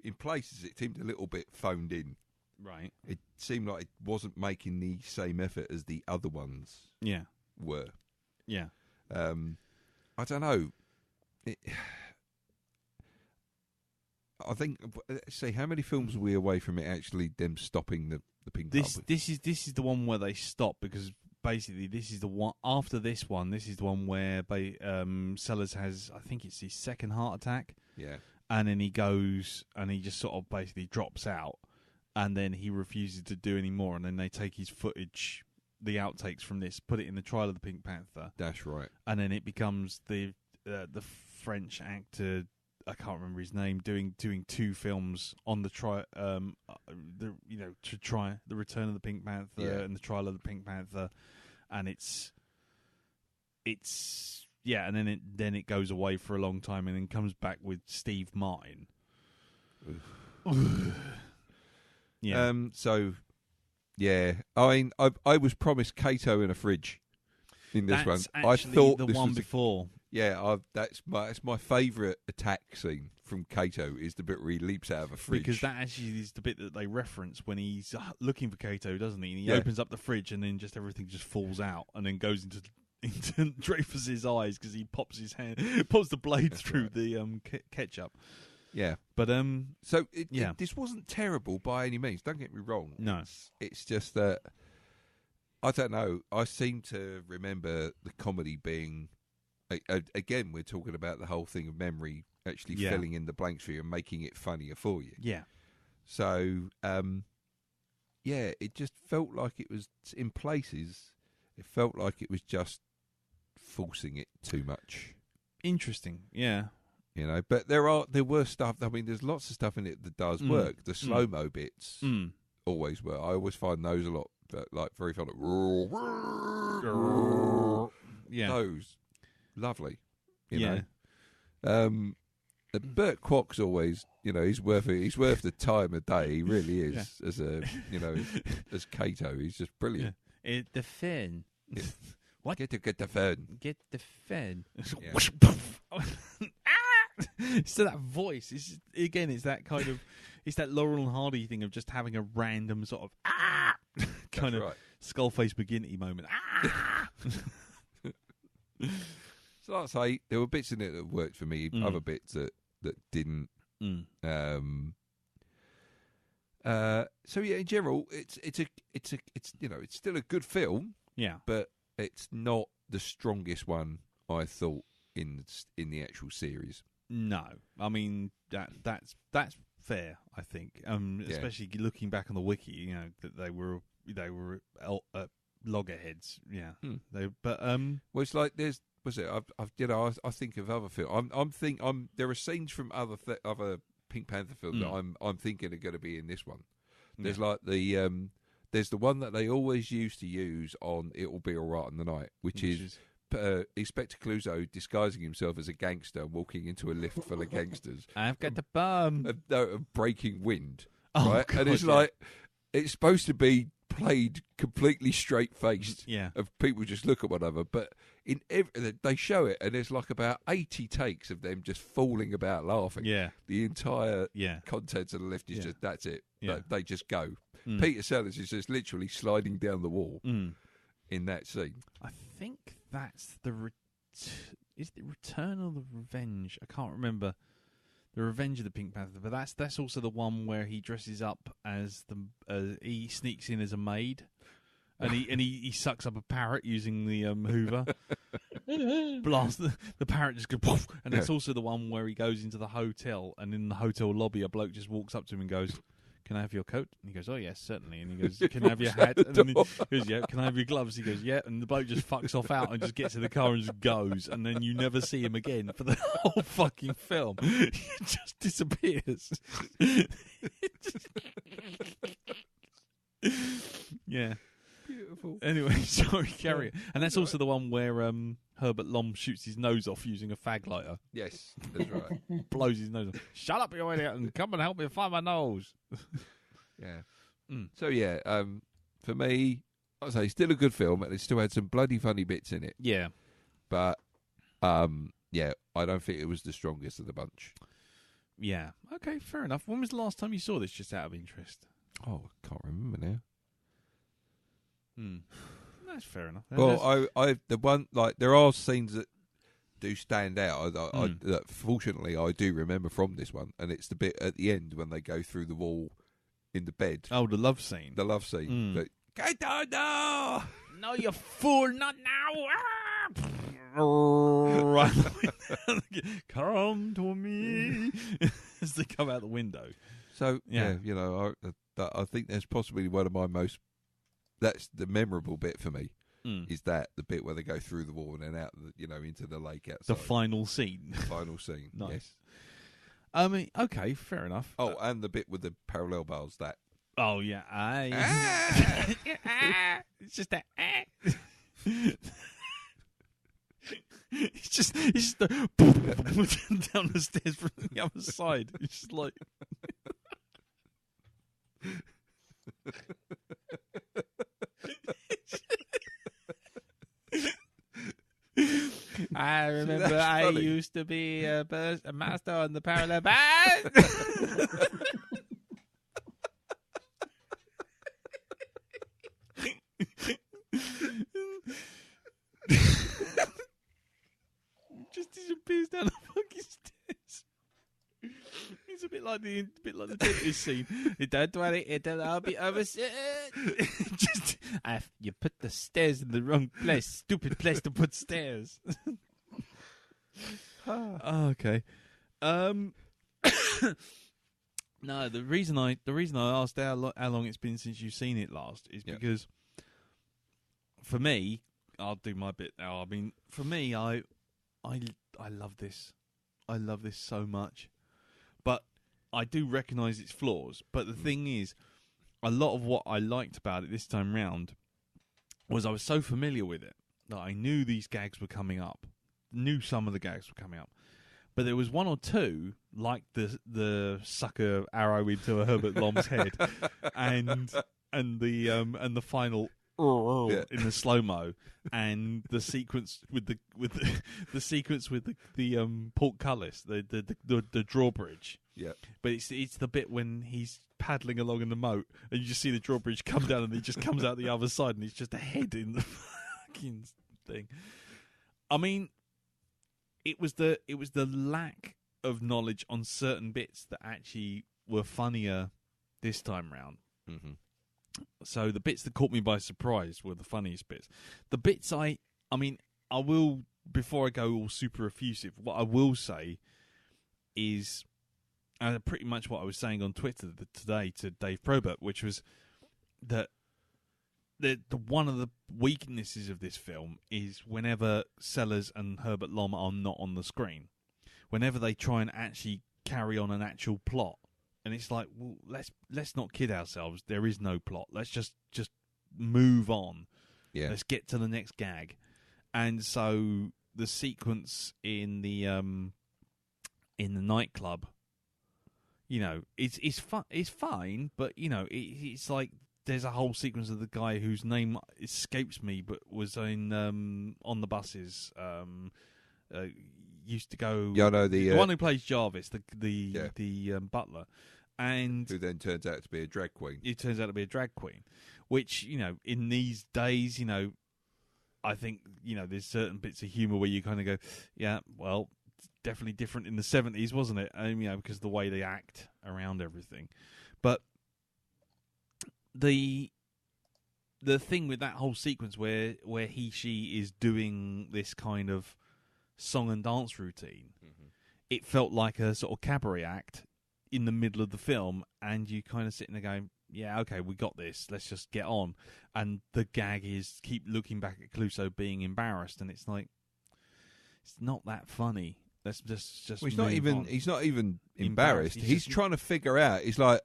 in places, it seemed a little bit phoned in. Right. It seemed like it wasn't making the same effort as the other ones. Were. Yeah. I don't know. I think. See, how many films are we away from it actually them stopping the pink carpet? This is the one where they stop, because basically this is the one after this one. This is the one where Sellers has, I think it's his second heart attack. Yeah, and then he goes and he just sort of basically drops out, and then he refuses to do any more. And then they take his footage, the outtakes from this, put it in the Trial of the Pink Panther. That's right. And then it becomes the French actor, I can't remember his name, doing two films on the to try the Return of the Pink Panther and the Trial of the Pink Panther, and it's and then it goes away for a long time and then comes back with Steve Martin. Yeah. So Yeah, I mean, I was promised Kato in a fridge in this That's one. I actually thought the this one was before. that's my favourite attack scene from Kato is the bit where he leaps out of a fridge. Because that actually is the bit that they reference when he's looking for Kato, doesn't he? And he Yeah. opens up the fridge and then just everything just falls out and then goes into Dreyfus's eyes because he pops the blade through the ketchup. Yeah, But so Yeah. this wasn't terrible by any means. Don't get me wrong. No. It's just that I don't know. I seem to remember the comedy being. Again, we're talking about the whole thing of memory actually Yeah. filling in the blanks for you and making it funnier for you. yeah, So, yeah, it just felt like it was in places. It felt like it was just forcing it too much, interesting. Yeah, you know. But there were stuff. I mean, there's lots of stuff in it that does work. The slow mo bits always work. I always find those a lot like very fun. yeah, Those lovely, you yeah. know. Bert Kwok's always, you know, he's worth the time of day. He really is as a, you know, as Kato. He's just brilliant. The fin. What? Get the phone. Get the fin. Yeah. So that voice is again. It's that kind of. It's that Laurel and Hardy thing of just having a random sort of kind of right. Skullface McGinty moment. So like I say, there were bits in it that worked for me. Other bits that didn't. So yeah, in general, it's you know, it's still a good film, Yeah. but it's not the strongest one I thought in the actual series. No, I mean that's fair. I think, especially looking back on the wiki, you know that they were loggerheads. Yeah, Well, it's like there's I think of other films. There are scenes from other Pink Panther films that I'm thinking are going to be in this one. There's like there's the one that they always used to use on It'll Be Alright on the Night, which is Inspector Clouseau disguising himself as a gangster and walking into a lift full of gangsters. I've got the bum. Breaking wind, Oh, right? God, And it's like it's supposed to be played completely straight faced. Yeah. Of people just look at one another, but in they show it, and there's like about 80 takes of them just falling about laughing. Yeah. The entire Yeah. contents of the lift is just that's it. Yeah. They just go. Peter Sellers is just literally sliding down the wall in that scene. I think that's is it Return or the Revenge? I can't remember. The Revenge of the Pink Panther, but that's also the one where he dresses up as he sneaks in as a maid, and he sucks up a parrot using the Hoover. Blast the parrot just goes poof, and that's also the one where he goes into the hotel, and in the hotel lobby a bloke just walks up to him and goes, "Can I have your coat?" And he goes, "Oh yes, certainly." And he goes, "Can I have your hat?" And then he goes, "Yeah." "Can I have your gloves?" He goes, "Yeah." And the bloke just fucks off out and just gets in the car and just goes, and then you never see him again for the whole fucking film. He just disappears. Yeah. Beautiful. Anyway, sorry, carry it. And that's also the one where Herbert Lom shoots his nose off using a fag lighter. Yes, that's right. Blows his nose off. "Shut up, you idiot, and come and help me find my nose." Yeah. So yeah, for me, I say still a good film, and it still had some bloody funny bits in it. Yeah. But yeah, I don't think it was the strongest of the bunch. Yeah. Okay, fair enough. When was the last time you saw this, just out of interest? Oh, I can't remember now. That's fair enough. Well, there are scenes that do stand out. That fortunately I do remember from this one, and it's the bit at the end when they go through the wall in the bed. Oh, the love scene. The love scene. That, Kato, no! No, you fool! Not now! Right. Come to me as they come out the window. So yeah, you know, I think that's possibly one of my most. That's the memorable bit for me. Is that the bit where they go through the wall and then out, into the lake outside? The final scene. The final scene. Nice. Yes. I mean, okay, fair enough. Oh, and the bit with the parallel bars. That. Oh yeah, it's just that. It's just the down the stairs from the other side. It's just like. I remember that's I funny. used to be a master on the parallel band. Just disappears down the fucking stairs. It's a bit like the dentist scene. Don't worry, it'll all be over soon. Just you put the stairs in the wrong place. Stupid place to put stairs. Okay. No, the reason I asked how long it's been since you've seen it last is because for me, I'll do my bit now. I mean, for me, I love this. I love this so much. But I do recognise its flaws. But the thing is, a lot of what I liked about it this time round was I was so familiar with it that I knew these gags were coming up. Knew some of the gags were coming up. But there was one or two, like the sucker arrow into a Herbert Lom's head, and the final in the slow mo, and the sequence with the sequence with the portcullis, the drawbridge. Yeah. But it's the bit when he's paddling along in the moat, and you just see the drawbridge come down, and he just comes out the other side, and it's just a head in the fucking thing. I mean, it was the lack of knowledge on certain bits that actually were funnier this time round. Mm-hmm. So the bits that caught me by surprise were the funniest bits. The bits I will, before I go all super effusive, what I will say is pretty much what I was saying on Twitter today to Dave Probert, which was that the one of the weaknesses of this film is whenever Sellers and Herbert Lom are not on the screen, whenever they try and actually carry on an actual plot. And it's like, well, let's not kid ourselves. There is no plot. Let's just move on. Yeah. Let's get to the next gag. And so the sequence in the nightclub, you know, it's fine, but you know, it's like there's a whole sequence of the guy whose name escapes me, but was in on the buses. Used to go. Yeah, I know the one who plays Jarvis, the butler. And who then turns out to be a drag queen. It turns out to be a drag queen, which, you know, in these days, you know, I think, you know, there's certain bits of humour where you kind of go, yeah, well, it's definitely different in the 70s, wasn't it? You know, because of the way they act around everything. But the thing with that whole sequence where she is doing this kind of song and dance routine, it felt like a sort of cabaret act in the middle of the film, and you kind of sitting there going, yeah, okay, we got this, let's just get on. And the gag is keep looking back at Clouseau being embarrassed, and it's like, it's not that funny. Let's just well, he's not even embarrassed. He's trying to figure out, he's like,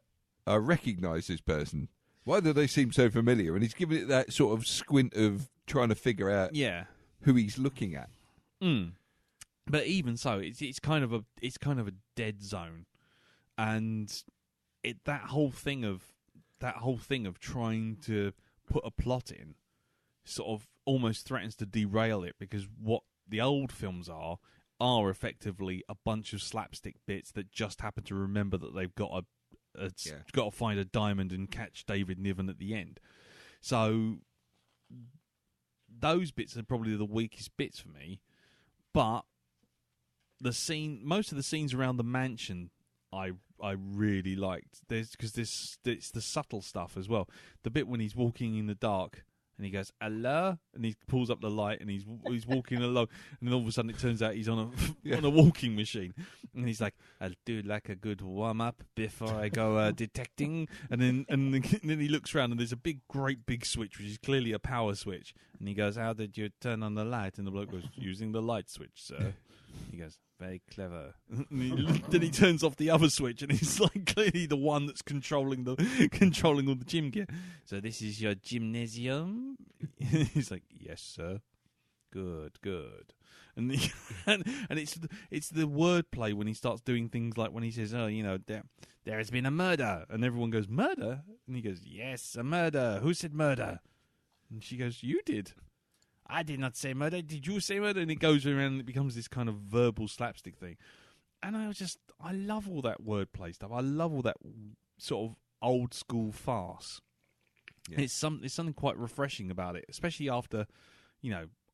I recognise this person. Why do they seem so familiar? And he's giving it that sort of squint of trying to figure out who he's looking at. But even so, it's kind of a dead zone. And that whole thing of trying to put a plot in sort of almost threatens to derail it, because what the old films are effectively a bunch of slapstick bits that just happen to remember that they've got to find a diamond and catch David Niven at the end. So those bits are probably the weakest bits for me. But most of the scenes around the mansion, I really liked. Because it's the subtle stuff as well. The bit when he's walking in the dark and he goes, "Allah," and he pulls up the light and he's walking along, and then all of a sudden it turns out he's on a walking machine, and he's like, "I'll do like a good warm up before I go detecting," and then he looks around and there's a great big switch which is clearly a power switch, and he goes, "How did you turn on the light?" And the bloke goes, "Using the light switch, sir." He goes, "Very clever." Then he turns off the other switch, and he's like clearly the one that's controlling all the gym gear. "So this is your gymnasium?" He's like, "Yes, sir." Good. And it's the wordplay when he starts doing things like when he says, "Oh, you know, there has been a murder," and everyone goes, "Murder?" And he goes, "Yes, a murder. Who said murder?" And she goes, "You did." I did not say murder. Did you say murder? And it goes around and it becomes this kind of verbal slapstick thing. And I love all that wordplay stuff. I love all that sort of old school farce. Yeah. It's something quite refreshing about it, especially after,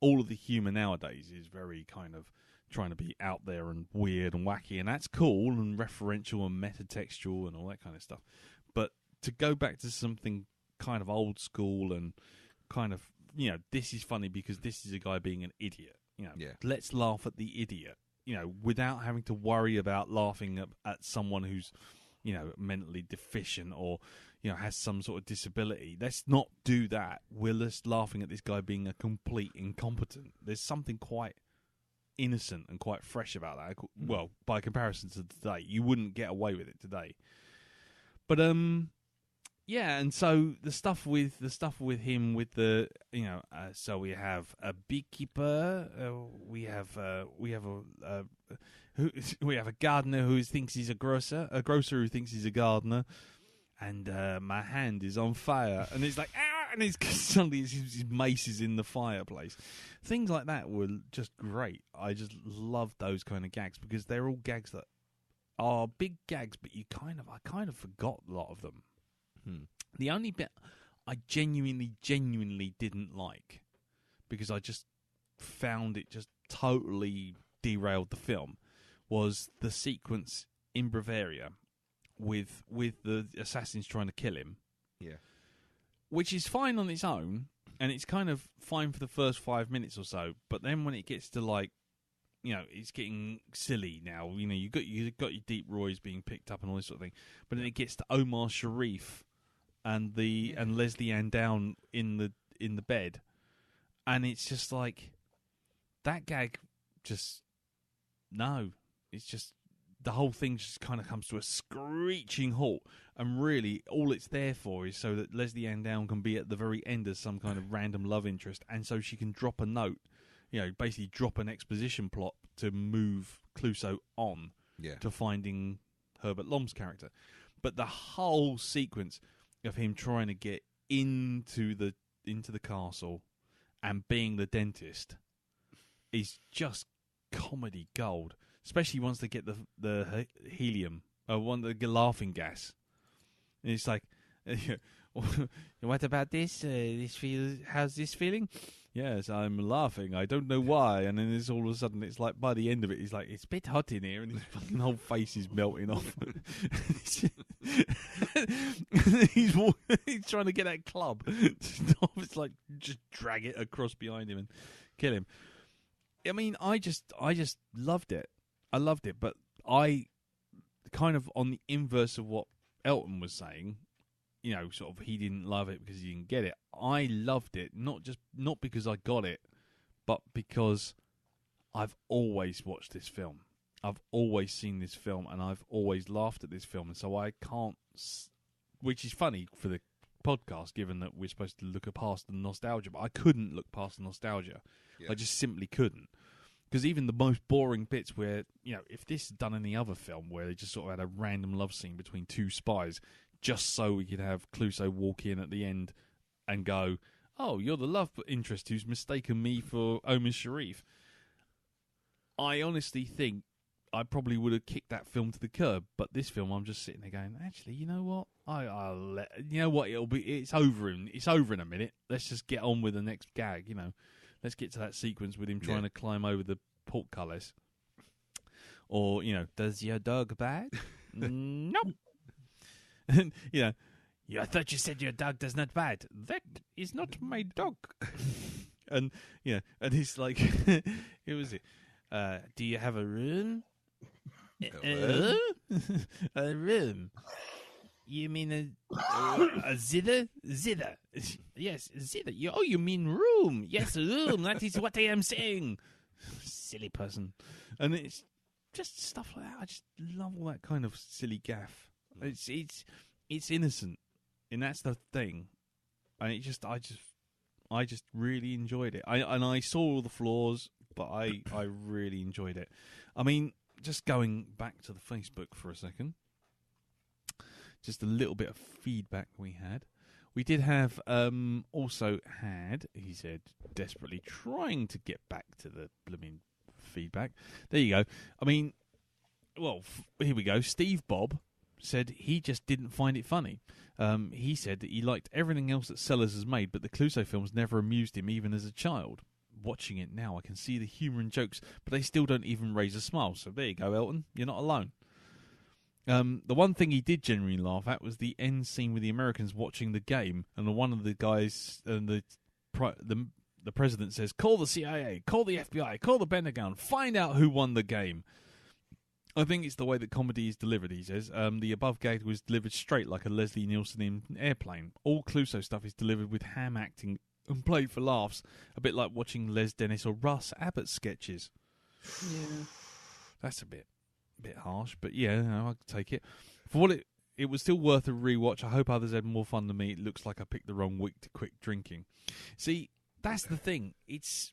all of the humour nowadays is very kind of trying to be out there and weird and wacky, and that's cool and referential and metatextual and all that kind of stuff. But to go back to something kind of old school and kind of, this is funny because this is a guy being an idiot. Let's laugh at the idiot, without having to worry about laughing at someone who's, mentally deficient or, has some sort of disability. Let's not do that. We're just laughing at this guy being a complete incompetent. There's something quite innocent and quite fresh about that. Well, by comparison to today, you wouldn't get away with it today. But yeah, and so the stuff with him with the so we have a beekeeper, we have a gardener who thinks he's a grocer who thinks he's a gardener, and my hand is on fire, and it's like and suddenly his mace is in the fireplace. Things like that were just great. I just love those kind of gags because they're all gags that are big gags, but I kind of forgot a lot of them. The only bit I genuinely didn't like, because I just found it just totally derailed the film, was the sequence in Bavaria with the assassins trying to kill him. Yeah. Which is fine on its own, and it's kind of fine for the first 5 minutes or so, but then when it gets to it's getting silly now. You got your Deep Roys being picked up and all this sort of thing, but then it gets to Omar Sharif and Leslie Ann Down in the bed, and it's just like that gag. It's just the whole thing just kind of comes to a screeching halt, and really all it's there for is so that Leslie Ann Down can be at the very end as some kind of random love interest, and so she can drop a note, basically drop an exposition plot to move Clouseau on to finding Herbert Lom's character. But the whole sequence of him trying to get into the castle and being the dentist is just comedy gold. Especially once they get the helium, the laughing gas. And it's like, what about this? How's this feeling? Yes, I'm laughing. I don't know why. And then all of a sudden, it's like by the end of it, he's like, it's a bit hot in here, and his fucking whole face is melting off. he's trying to get that club to stop. It's like just drag it across behind him and kill him. I mean, I just loved it. I loved it, but I kind of on the inverse of what Elton was saying, sort of he didn't love it because he didn't get it. I loved it, not because I got it, but because I've always watched this film. I've always seen this film, and I've always laughed at this film, and so I can't, which is funny for the podcast, given that we're supposed to look past the nostalgia, but I couldn't look past the nostalgia. Yeah. I just simply couldn't. Because even the most boring bits where, if this had done any other film where they just sort of had a random love scene between two spies just so we could have Clouseau walk in at the end and go, oh, you're the love interest who's mistaken me for Omar Sharif. I honestly think I probably would have kicked that film to the curb, but this film I'm just sitting there going, actually, you know what? It's over in a minute. Let's just get on with the next gag, Let's get to that sequence with him trying to climb over the portcullis. Or, does your dog bite? Nope. And, I thought you said your dog does not bite. That is not my dog. And, and he's like, who was it? Do you have a room? A room. You mean a zither? Zither. Yes, zither. You mean room. Yes, room. That is what I am saying. Silly person. And it's just stuff like that. I just love all that kind of silly gaff. It's innocent. And that's the thing. And I just really enjoyed it. I saw all the flaws, but I really enjoyed it. I mean, just going back to the Facebook for a second. Just a little bit of feedback we had. We did have also had, he said, desperately trying to get back to the blooming feedback. There you go. I mean, well, here we go. Steve Bob said he just didn't find it funny. He said that he liked everything else that Sellers has made, but the Clouseau films never amused him even as a child. Watching it now, I can see the humour and jokes, but they still don't even raise a smile. So there you go, Elton. You're not alone. The one thing he did genuinely laugh at was the end scene with the Americans watching the game, and one of the guys, and the president says, "Call the CIA, call the FBI, call the Pentagon, find out who won the game." I think it's the way that comedy is delivered, he says. The above gag was delivered straight like a Leslie Nielsen in Airplane. All Clouseau stuff is delivered with ham acting and played for laughs, a bit like watching Les Dennis or Russ Abbott sketches. Yeah. That's a bit harsh, but yeah, I'll take it. For what it was still worth a rewatch. I hope others had more fun than me. It looks like I picked the wrong week to quit drinking. See, that's the thing. It's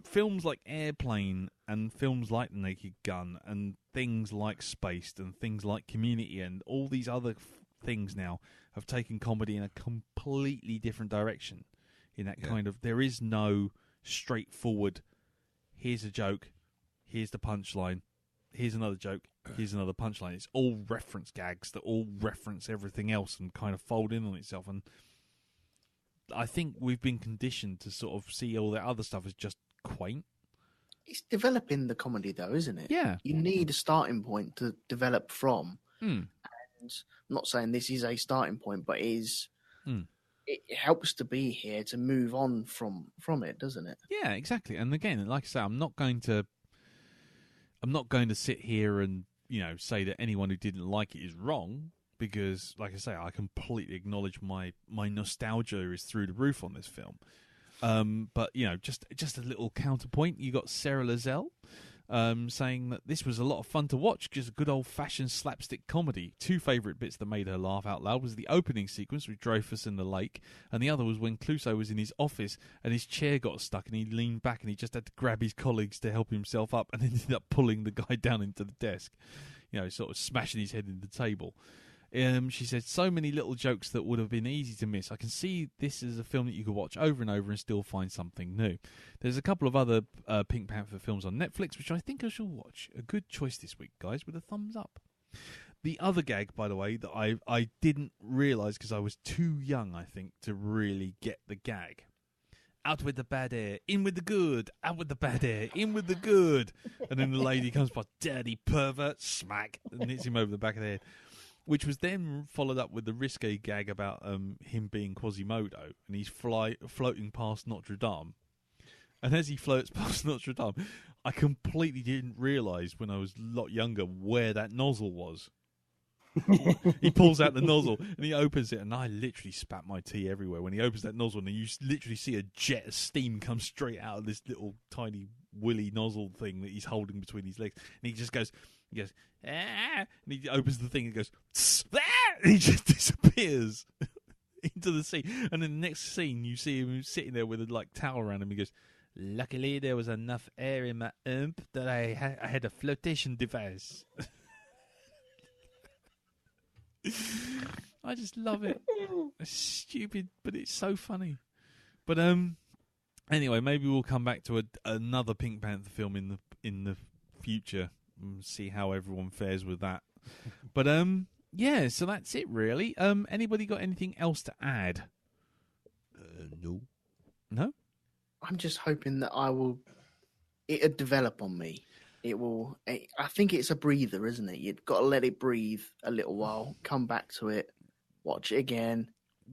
films like Airplane and films like The Naked Gun and things like Spaced and things like Community and all these other things now have taken comedy in a completely different direction. In that kind of, there is no straightforward, here's a joke, here's the punchline, here's another joke, here's another punchline. It's all reference gags that all reference everything else and kind of fold in on itself. And I think we've been conditioned to sort of see all that other stuff as just quaint. It's developing the comedy, though, isn't it? Yeah. You need a starting point to develop from. Mm. And I'm not saying this is a starting point, but it helps to be here to move on from it, doesn't it? Yeah, exactly. And again, like I say, I'm not going to sit here and, say that anyone who didn't like it is wrong, because, like I say, I completely acknowledge my nostalgia is through the roof on this film. But just a little counterpoint. You got Sarah Lazelle saying that this was a lot of fun to watch, just a good old-fashioned slapstick comedy. Two favourite bits that made her laugh out loud was the opening sequence with Dreyfus in the lake, and the other was when Clouseau was in his office and his chair got stuck and he leaned back and he just had to grab his colleagues to help himself up and ended up pulling the guy down into the desk, sort of smashing his head into the table. She said, so many little jokes that would have been easy to miss. I can see this as a film that you could watch over and over and still find something new. There's a couple of other Pink Panther films on Netflix, which I think I shall watch. A good choice this week, guys, with a thumbs up. The other gag, by the way, that I didn't realise because I was too young, I think, to really get the gag. Out with the bad air, in with the good. Out with the bad air, in with the good. And then the lady comes by, dirty pervert, smack, and hits him over the back of the head. Which was then followed up with the risque gag about him being Quasimodo, and he's floating past Notre Dame. And as he floats past Notre Dame, I completely didn't realise when I was a lot younger where that nozzle was. He pulls out the nozzle and he opens it, and I literally spat my tea everywhere when he opens that nozzle, and you literally see a jet of steam come straight out of this little tiny willy nozzle thing that he's holding between his legs, and he goes, ah, and he opens the thing and goes, ah, and he just disappears into the sea. And in the next scene, you see him sitting there with a towel around him. He goes, luckily there was enough air in my that I had a flotation device. I just love it. It's stupid, but it's so funny. But anyway, maybe we'll come back to another Pink Panther film in the future and see how everyone fares with that. But yeah, so that's it really. Anybody got anything else to add? No. No? I'm just hoping that it'll develop on me. I think it's a breather, isn't it? You've got to let it breathe a little while, come back to it, watch it again.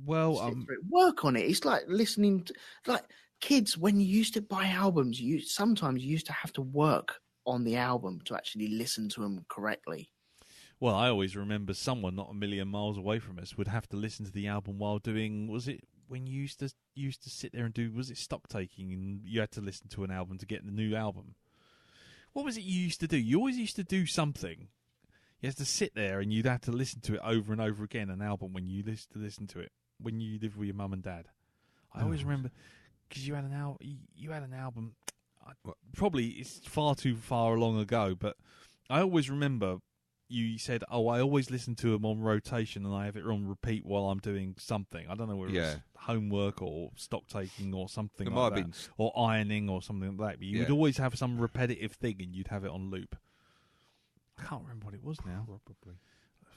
Well, work on it. It's like listening to, like kids, when you used to buy albums, you sometimes used to have to work on the album to actually listen to them correctly. Well, I always remember someone not a million miles away from us would have to listen to the album while doing, was it when you used to sit there and do, was it stock taking, and you had to listen to an album to get the new album? What was it you used to do? You always used to do something. You had to sit there and you'd have to listen to it over and over again, an album, when you used to listen to it, when you lived with your mum and dad. I always remember, because you had an album, probably it's far too far along ago, but I always remember you said, "Oh, I always listen to them on rotation, and I have it on repeat while I'm doing something." I don't know whether it's homework or stock taking or something It like might that, have been. or ironing or something like that. But you would always have some repetitive thing, and you'd have it on loop. I can't remember what it was now. Probably.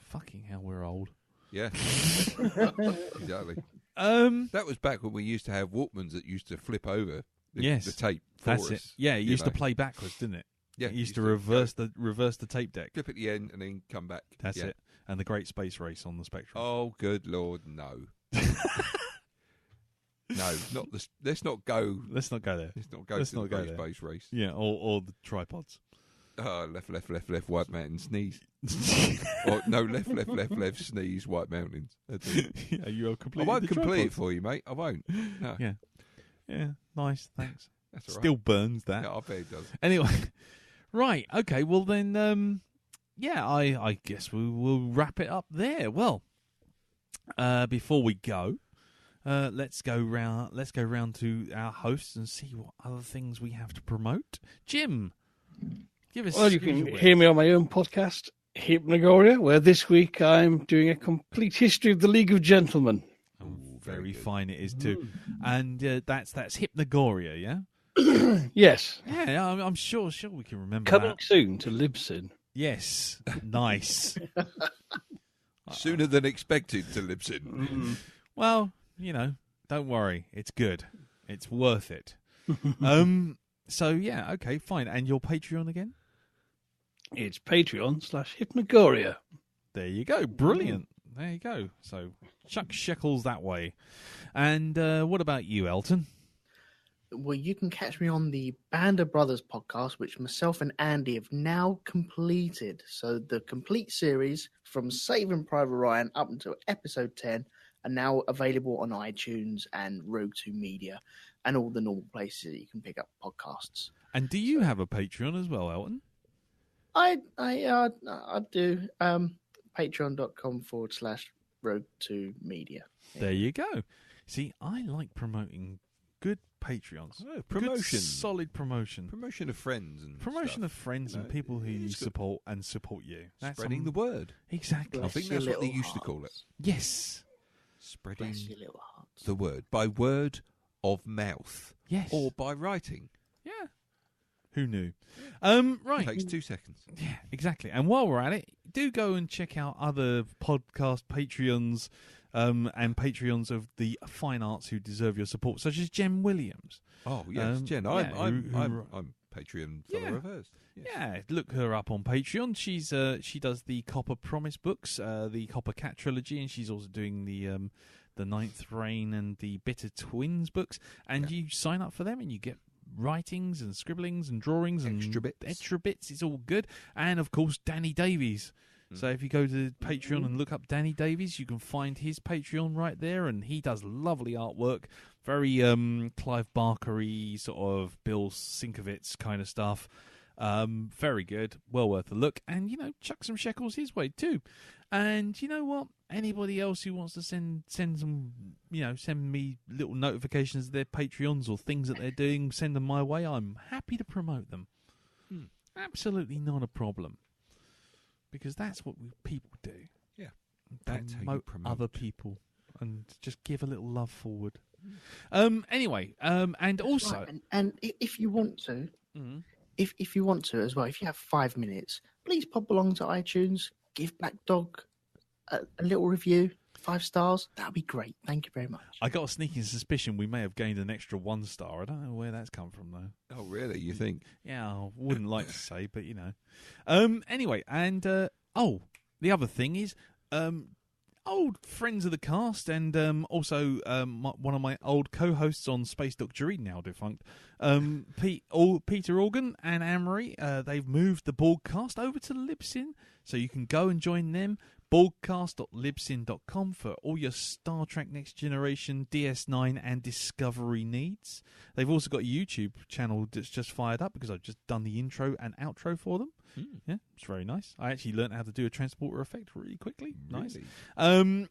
Fucking hell, we're old. Yeah. Exactly. That was back when we used to have Walkmans that used to flip over the tape for that's us. it. Yeah, it used to play backwards, didn't it? Yeah, it used to reverse the tape deck. Flip at the end and then come back. That's it. And the Great Space Race on the Spectrum. Oh, good Lord, no. No, not the. Let's not go. Let's not go there. Let's not go to the Great Space Race. Yeah, or the tripods. Left, White Mountain, sneeze. Or no, left, sneeze, White Mountains. Yeah, you are I completely. won't complete it for you, mate. I won't. No. Yeah, nice, thanks. That's all right. Still burns that. Yeah, I bet it does. Anyway, right, okay, well then, I guess we will wrap it up there. Well, before we go, let's go round to our hosts and see what other things we have to promote. Jim, give us. Well, you can hear me on my own podcast, Hypnagoria, where this week I'm doing a complete history of the League of Gentlemen. Oh, very fine it is too, and that's Hypnagoria, yeah. Yes. Yeah, I'm sure we can remember Coming that. soon to Libsyn. Yes, nice. Sooner than expected to Libsyn. Well, don't worry, it's good. It's worth it. So yeah, okay, fine. And your Patreon again? It's Patreon/Hypnagoria. There you go. Brilliant. There you go. So chuck shekels that way. And what about you, Elton? Well, you can catch me on the Band of Brothers podcast, which myself and Andy have now completed. So the complete series from Saving Private Ryan up until episode 10 are now available on iTunes and Rogue 2 Media and all the normal places that you can pick up podcasts. And do you have a Patreon as well, Elton? I do. Patreon.com/Rogue 2 Media. There you go. See, I like promoting good Patreons. Oh, promotion. Good, solid promotion. Promotion of friends and Promotion stuff. of friends and people who you support and support you. That's Spreading the word. Exactly. I think that's what they used to call it. Yes. Spreading Bless your little hearts. the word. By word of mouth. Yes. Or by writing. Yeah. Who knew? Right. It takes 2 seconds. Yeah, exactly. And while we're at it, do go and check out other podcast Patreons and Patreons of the fine arts who deserve your support, such as Jen Williams. Oh, yes, Jen. yeah, I'm Patreon follower of hers. Yes. Yeah, look her up on Patreon. She does the Copper Promise books, the Copper Cat trilogy, and she's also doing the Ninth Reign and the Bitter Twins books. And you sign up for them, and you get writings and scribblings and drawings and extra bits. It's all good. And of course, Danny Davies. So if you go to Patreon and look up Danny Davies, you can find his Patreon right there, and he does lovely artwork, very Clive Barker-y, sort of Bill Sienkiewicz kind of stuff. Very good, well worth a look, and chuck some shekels his way too. And you know what? Anybody else who wants to send some, send me little notifications of their Patreons or things that they're doing, send them my way. I'm happy to promote them. Absolutely not a problem. Because that's what people do. Yeah. That's how you promote other people and just give a little love forward. Anyway, and also... Right, and if you want to, if you want to as well, if you have 5 minutes, please pop along to iTunes, give Black Dog a little review, 5 stars. That'd be great. Thank you very much. I got a sneaking suspicion we may have gained an extra 1 star. I don't know where that's come from, though. Oh, really? You think? Yeah, I wouldn't like to say, but Anyway, and the other thing is, old friends of the cast, and also one of my old co-hosts on Space Doctor, now defunct, Peter Organ and Anne-Marie. They've moved the broadcast over to Libsyn, so you can go and join them. Broadcast.libsyn.com for all your Star Trek Next Generation, DS9 and Discovery needs. They've also got a YouTube channel that's just fired up because I've just done the intro and outro for them. Yeah, it's very nice. I actually learned how to do a transporter effect really quickly. Nice. So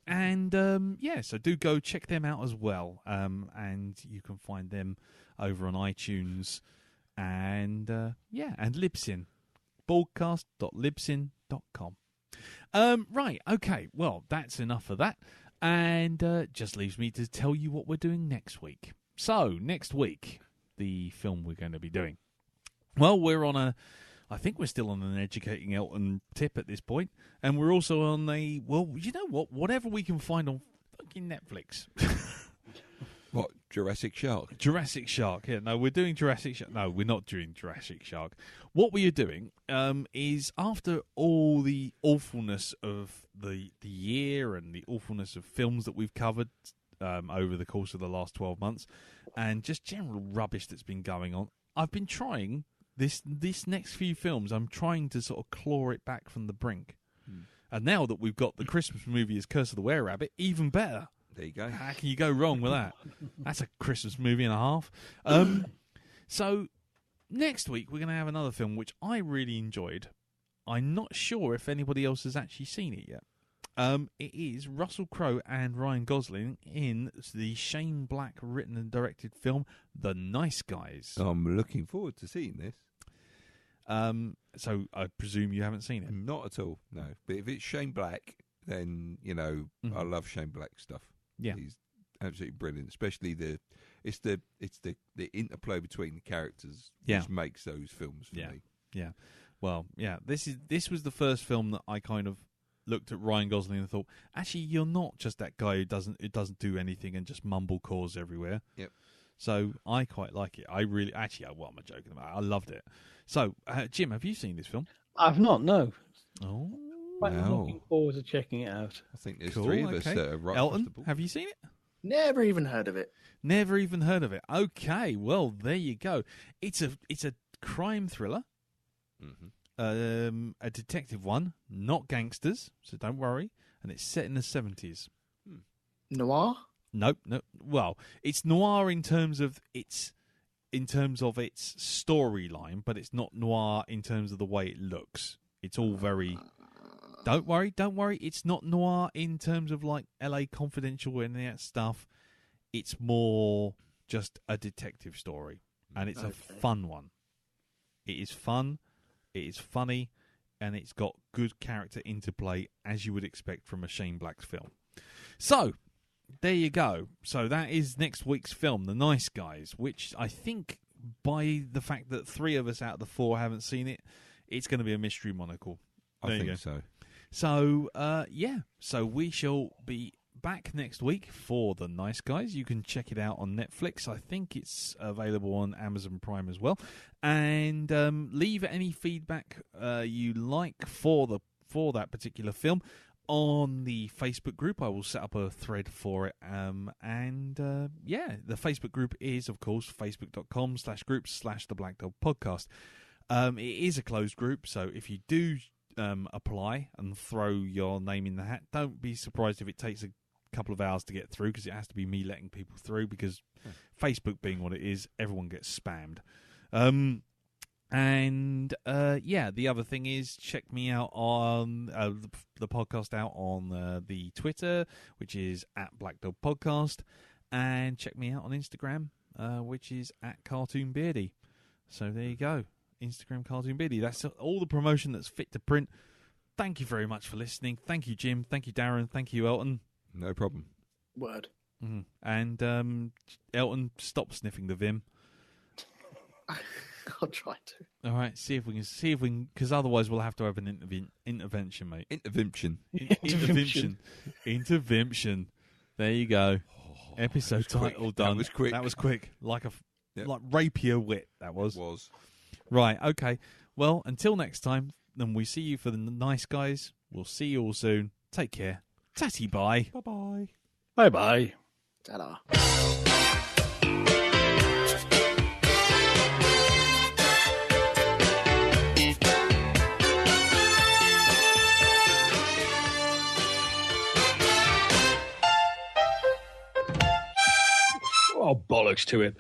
do go check them out as well. And you can find them over on iTunes and Libsyn. Broadcast.libsyn.com. Right, okay. Well, that's enough of that. And just leaves me to tell you what we're doing next week. So, next week, the film we're going to be doing. Well, I think we're still on an Educating Elton tip at this point. And we're also on whatever we can find on fucking Netflix. What, Jurassic Shark? Jurassic Shark. Yeah, no, we're doing Jurassic Shark. No, we're not doing Jurassic Shark. What we are doing is, after all the awfulness of the year and the awfulness of films that we've covered over the course of the last 12 months, and just general rubbish that's been going on, I've been trying this next few films. I'm trying to sort of claw it back from the brink. And now that we've got the Christmas movie as Curse of the Were-Rabbit, even better. There you go. How can you go wrong with that? That's a Christmas movie and a half. So next week we're going to have another film which I really enjoyed. I'm not sure if anybody else has actually seen it yet. It is Russell Crowe and Ryan Gosling in the Shane Black written and directed film The Nice Guys. I'm looking forward to seeing this. So I presume you haven't seen it? Not at all, no. But if it's Shane Black, then, I love Shane Black stuff. Yeah. He's absolutely brilliant, especially the interplay between the characters which makes those films for me. Yeah. Well, yeah, this was the first film that I kind of looked at Ryan Gosling and thought, actually, you're not just that guy who doesn't do anything and just mumblecaws everywhere. Yep. So I quite like it. I really, actually, what am I joking about? I loved it. So, Jim, have you seen this film? I've not, no. Oh, But I'm looking forward to checking it out. I think there's cool, three of us that are right Elton, across the board. have you seen it? Never even heard of it. Never even heard of it. Okay, well, there you go. It's a crime thriller. Mm-hmm. A detective one, not gangsters, so don't worry. And it's set in the 70s. Noir? Nope. Well, it's noir in terms of its storyline, but it's not noir in terms of the way it looks. It's all very. Don't worry. It's not noir in terms of like L.A. Confidential and that stuff. It's more just a detective story, and it's a fun one. It is fun. It is funny, and it's got good character interplay, as you would expect from a Shane Black film. So, there you go. So that is next week's film, The Nice Guys, which I think, by the fact that 3 of us out of the 4 haven't seen it, it's going to be a mystery monocle. I think so. So, so we shall be back next week for The Nice Guys. You can check it out on Netflix. I think it's available on Amazon Prime as well. And leave any feedback you like for that particular film on the Facebook group. I will set up a thread for it. The Facebook group is, of course, facebook.com/groups/The Black Dog Podcast. It is a closed group, so if you do apply and throw your name in the hat, don't be surprised if it takes a couple of hours to get through, because it has to be me letting people through, because Facebook being what it is, everyone gets spammed. The other thing is, check me out on the podcast out on the Twitter, which is at Black Dog Podcast, and check me out on Instagram, which is at Cartoon Beardy. So there you go. Instagram Cartoon Beardy. That's all the promotion that's fit to print. Thank you very much for listening. Thank you, Jim. Thank you, Darren. Thank you, Elton. No problem. Word. Mm-hmm. And Elton, stop sniffing the Vim. I'll try to. All right, see if we can, because otherwise we'll have to have an intervention, mate. Intervention. Intervention. There you go. Episode title quick. done. That was quick. Like rapier wit. That was. It was. Right. Okay. Well, until next time, then we see you for The Nice Guys. We'll see you all soon. Take care. Tatty bye. Bye bye. Bye bye. Ta-da. Oh, bollocks to it.